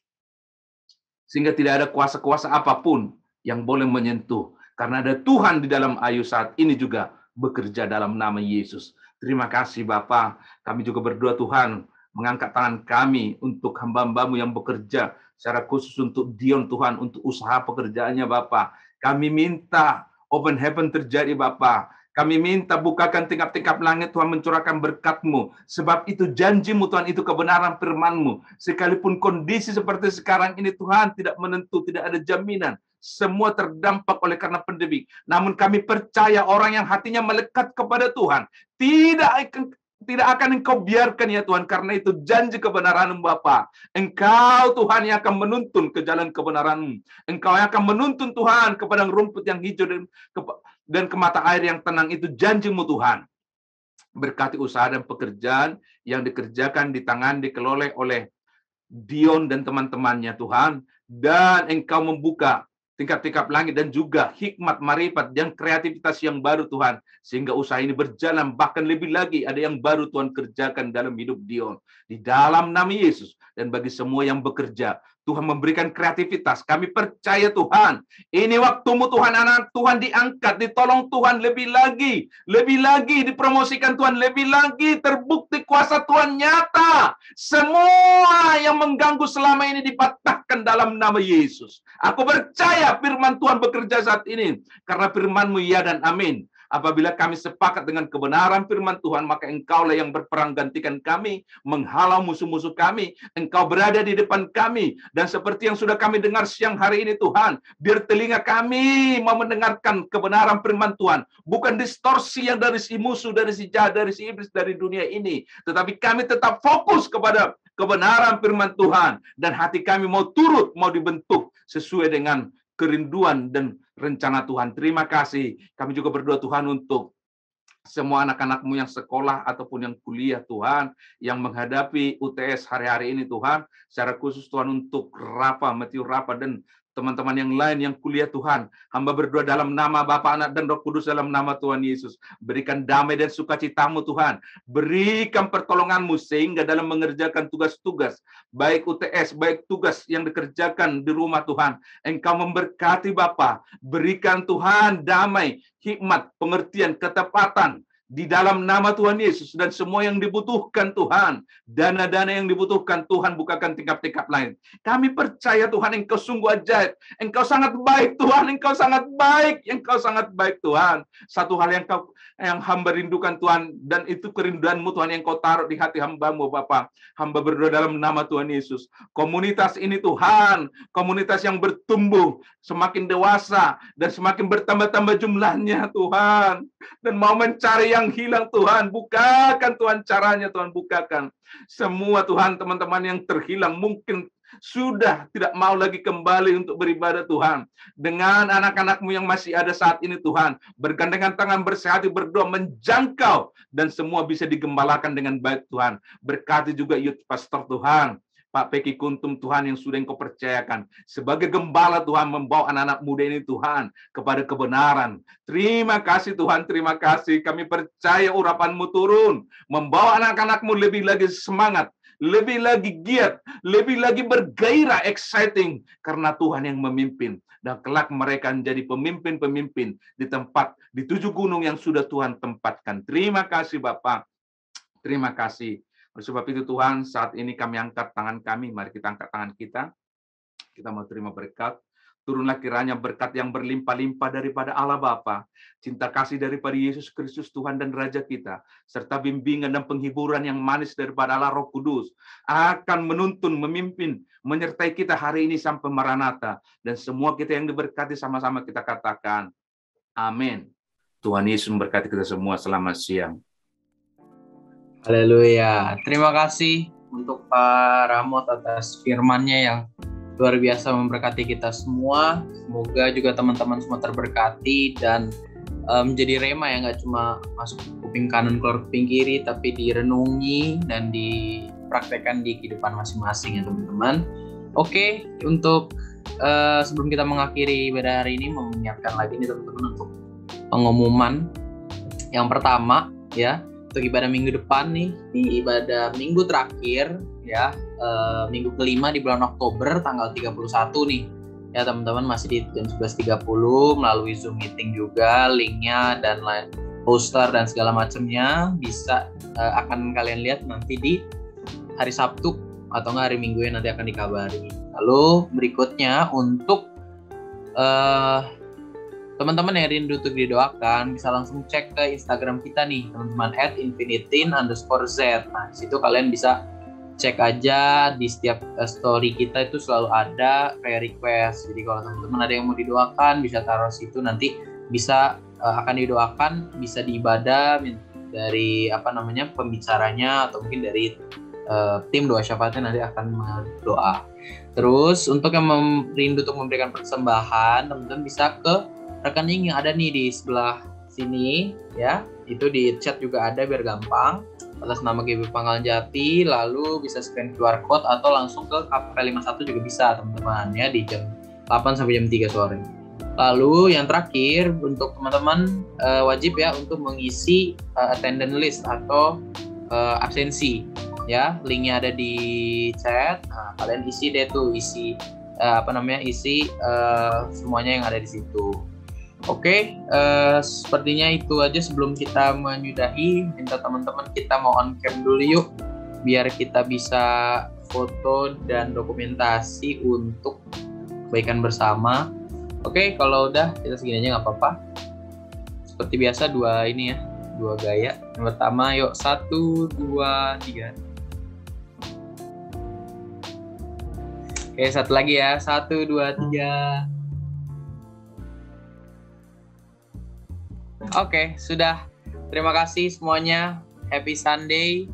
[SPEAKER 6] Sehingga tidak ada kuasa-kuasa apapun yang boleh menyentuh. Karena ada Tuhan di dalam Ayu saat ini juga bekerja dalam nama Yesus. Terima kasih Bapa. Kami juga berdoa Tuhan, mengangkat tangan kami untuk hamba-hamba-Mu yang bekerja. Secara khusus untuk Dion Tuhan, untuk usaha pekerjaannya Bapa. Kami minta open heaven terjadi Bapa. Kami minta bukakan tingkap-tingkap langit Tuhan, mencurahkan berkat-Mu. Sebab itu janji-Mu Tuhan, itu kebenaran firman-Mu. Sekalipun kondisi seperti sekarang ini Tuhan tidak menentu, tidak ada jaminan. Semua terdampak oleh karena pandemi. Namun kami percaya orang yang hatinya melekat kepada Tuhan tidak akan Engkau biarkan ya Tuhan. Karena itu janji kebenaran-Mu Bapa. Engkau Tuhan yang akan menuntun ke jalan kebenaran-Mu. Engkau yang akan menuntun Tuhan ke padang rumput yang hijau dan ke mata air yang tenang. Itu janji-Mu Tuhan. Berkati usaha dan pekerjaan yang dikerjakan, dikelola oleh Dion dan teman-temannya Tuhan. Dan Engkau membuka tingkap-tingkap langit dan juga hikmat, marifat, dan kreativitas yang baru Tuhan. Sehingga usaha ini berjalan, bahkan lebih lagi ada yang baru Tuhan kerjakan dalam hidup Dion. Di dalam nama Yesus. Dan bagi semua yang bekerja, Tuhan memberikan kreativitas. Kami percaya Tuhan, ini waktu-Mu Tuhan, anak Tuhan diangkat, ditolong Tuhan lebih lagi dipromosikan Tuhan, lebih lagi terbukti kuasa Tuhan nyata. Semua yang mengganggu selama ini dipatahkan dalam nama Yesus. Aku percaya firman Tuhan bekerja saat ini, karena firman-Mu ya dan amin. Apabila kami sepakat dengan kebenaran firman Tuhan, maka Engkaulah yang berperang gantikan kami, menghalau musuh-musuh kami. Engkau berada di depan kami. Dan seperti yang sudah kami dengar siang hari ini Tuhan, biar telinga kami mau mendengarkan kebenaran firman Tuhan. Bukan distorsi yang dari si musuh, dari si jahat, dari si iblis, dari dunia ini. Tetapi kami tetap fokus kepada kebenaran firman Tuhan. Dan hati kami mau turut, mau dibentuk sesuai dengan kerinduan dan rencana Tuhan. Terima kasih. Kami juga berdoa Tuhan untuk semua anak-anak-Mu yang sekolah ataupun yang kuliah Tuhan, yang menghadapi UTS hari-hari ini Tuhan, secara khusus Tuhan untuk Rafa, Matthew Rafa, dan teman-teman yang lain yang kuliah Tuhan. Hamba berdoa dalam nama Bapa, Anak, dan Roh Kudus dalam nama Tuhan Yesus. Berikan damai dan sukacita-Mu Tuhan. Berikan pertolongan-Mu sehingga dalam mengerjakan tugas-tugas, baik UTS, baik tugas yang dikerjakan di rumah Tuhan, Engkau memberkati Bapa. Berikan Tuhan damai, hikmat, pengertian, ketepatan, di dalam nama Tuhan Yesus, dan semua yang dibutuhkan Tuhan, dana-dana yang dibutuhkan Tuhan, bukakan tingkap-tingkap lain. Kami percaya Tuhan, Engkau sungguh ajaib, Engkau sangat baik Tuhan, Engkau sangat baik, Engkau sangat baik Tuhan. Satu hal yang hamba rindukan Tuhan, dan itu kerinduan-Mu Tuhan yang Kau taruh di hati hamba-Mu Bapa. Hamba berdoa dalam nama Tuhan Yesus. Komunitas ini Tuhan, komunitas yang bertumbuh, semakin dewasa, dan semakin bertambah-tambah jumlahnya Tuhan. Dan mau mencari yang hilang Tuhan, bukakan Tuhan caranya Tuhan, bukakan. Semua Tuhan teman-teman yang terhilang mungkin sudah tidak mau lagi kembali untuk beribadah Tuhan. Dengan anak-anak-Mu yang masih ada saat ini Tuhan, bergandengan tangan, bersehati, berdoa, menjangkau, dan semua bisa digembalakan dengan baik Tuhan. Berkati juga youth pastor Tuhan, Pak Peki Kuntum Tuhan, yang sudah Engkau percayakan sebagai gembala Tuhan, membawa anak-anak muda ini Tuhan kepada kebenaran. Terima kasih Tuhan, terima kasih. Kami percaya urapan-Mu turun, membawa anak-anak-Mu lebih lagi semangat, lebih lagi giat, lebih lagi bergairah, exciting, karena Tuhan yang memimpin. Dan kelak mereka menjadi pemimpin-pemimpin di tempat, di 7 gunung yang sudah Tuhan tempatkan. Terima kasih Bapak, terima kasih. Oleh sebab itu Tuhan, saat ini kami angkat tangan kami, mari kita angkat tangan kita. Kita mau terima berkat. Turunlah kiranya berkat yang berlimpah-limpah daripada Allah Bapa, cinta kasih daripada Yesus Kristus Tuhan dan Raja kita, serta bimbingan dan penghiburan yang manis daripada Allah Roh Kudus, akan menuntun, memimpin, menyertai kita hari ini sampai Maranatha. Dan semua kita yang diberkati sama-sama kita katakan, amin. Tuhan Yesus memberkati kita semua. Selamat siang.
[SPEAKER 7] Haleluya. Terima kasih untuk Pak Ramot atas firman-Nya yang luar biasa memberkati kita semua. Semoga juga teman-teman semua terberkati dan menjadi rema yang nggak cuma masuk kuping kanan keluar kuping kiri, tapi direnungi dan dipraktekkan di kehidupan masing-masing ya teman-teman. Oke, untuk sebelum kita mengakhiri ibadah hari ini, mengingatkan lagi nih teman-teman untuk pengumuman. Yang pertama ya, untuk ibadah minggu depan nih, di ibadah minggu terakhir ya, minggu kelima di bulan Oktober tanggal 31 nih ya teman-teman, masih di jam 11.30 melalui Zoom meeting juga, linknya dan lain poster dan segala macamnya bisa akan kalian lihat nanti di hari Sabtu atau nggak hari Minggu yang nanti akan dikabari. Lalu berikutnya untuk teman-teman yang rindu untuk didoakan, bisa langsung cek ke Instagram kita nih, teman-teman, @infinitin_z. Nah, di situ kalian bisa cek aja, di setiap story kita itu selalu ada prayer request. Jadi kalau teman-teman ada yang mau didoakan, bisa taruh situ, nanti bisa akan didoakan, bisa diibadah dari pembicaranya atau mungkin dari tim doa syafaatnya nanti akan berdoa. Terus untuk yang rindu untuk memberikan persembahan, teman-teman bisa ke rekening yang ada nih di sebelah sini ya, itu di chat juga ada biar gampang, atas nama GB Pangkalan Jati, lalu bisa scan QR code atau langsung ke KP51 juga bisa teman-teman ya, di jam 8 sampai jam 3 sore. Lalu yang terakhir untuk teman-teman wajib ya untuk mengisi attendance list atau absensi ya, linknya ada di chat. Nah, kalian isi deh tuh, isi semuanya yang ada di situ. Oke, sepertinya itu aja sebelum kita menyudahi. Minta teman-teman kita mau on cam dulu yuk, biar kita bisa foto dan dokumentasi untuk kebaikan bersama. Oke, kalau udah kita segini aja nggak apa-apa. Seperti biasa dua gaya. Yang pertama yuk, 1, 2, 3. Oke, satu lagi ya, 1, 2, 3. Oke, sudah. Terima kasih semuanya. Happy Sunday.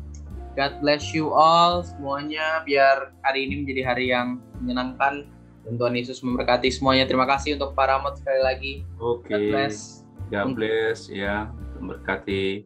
[SPEAKER 7] God bless you all semuanya. Biar hari ini menjadi hari yang menyenangkan. Dan Tuhan Yesus memberkati semuanya. Terima kasih untuk Pak Ramot sekali lagi.
[SPEAKER 6] Oke. God bless ya. memberkati.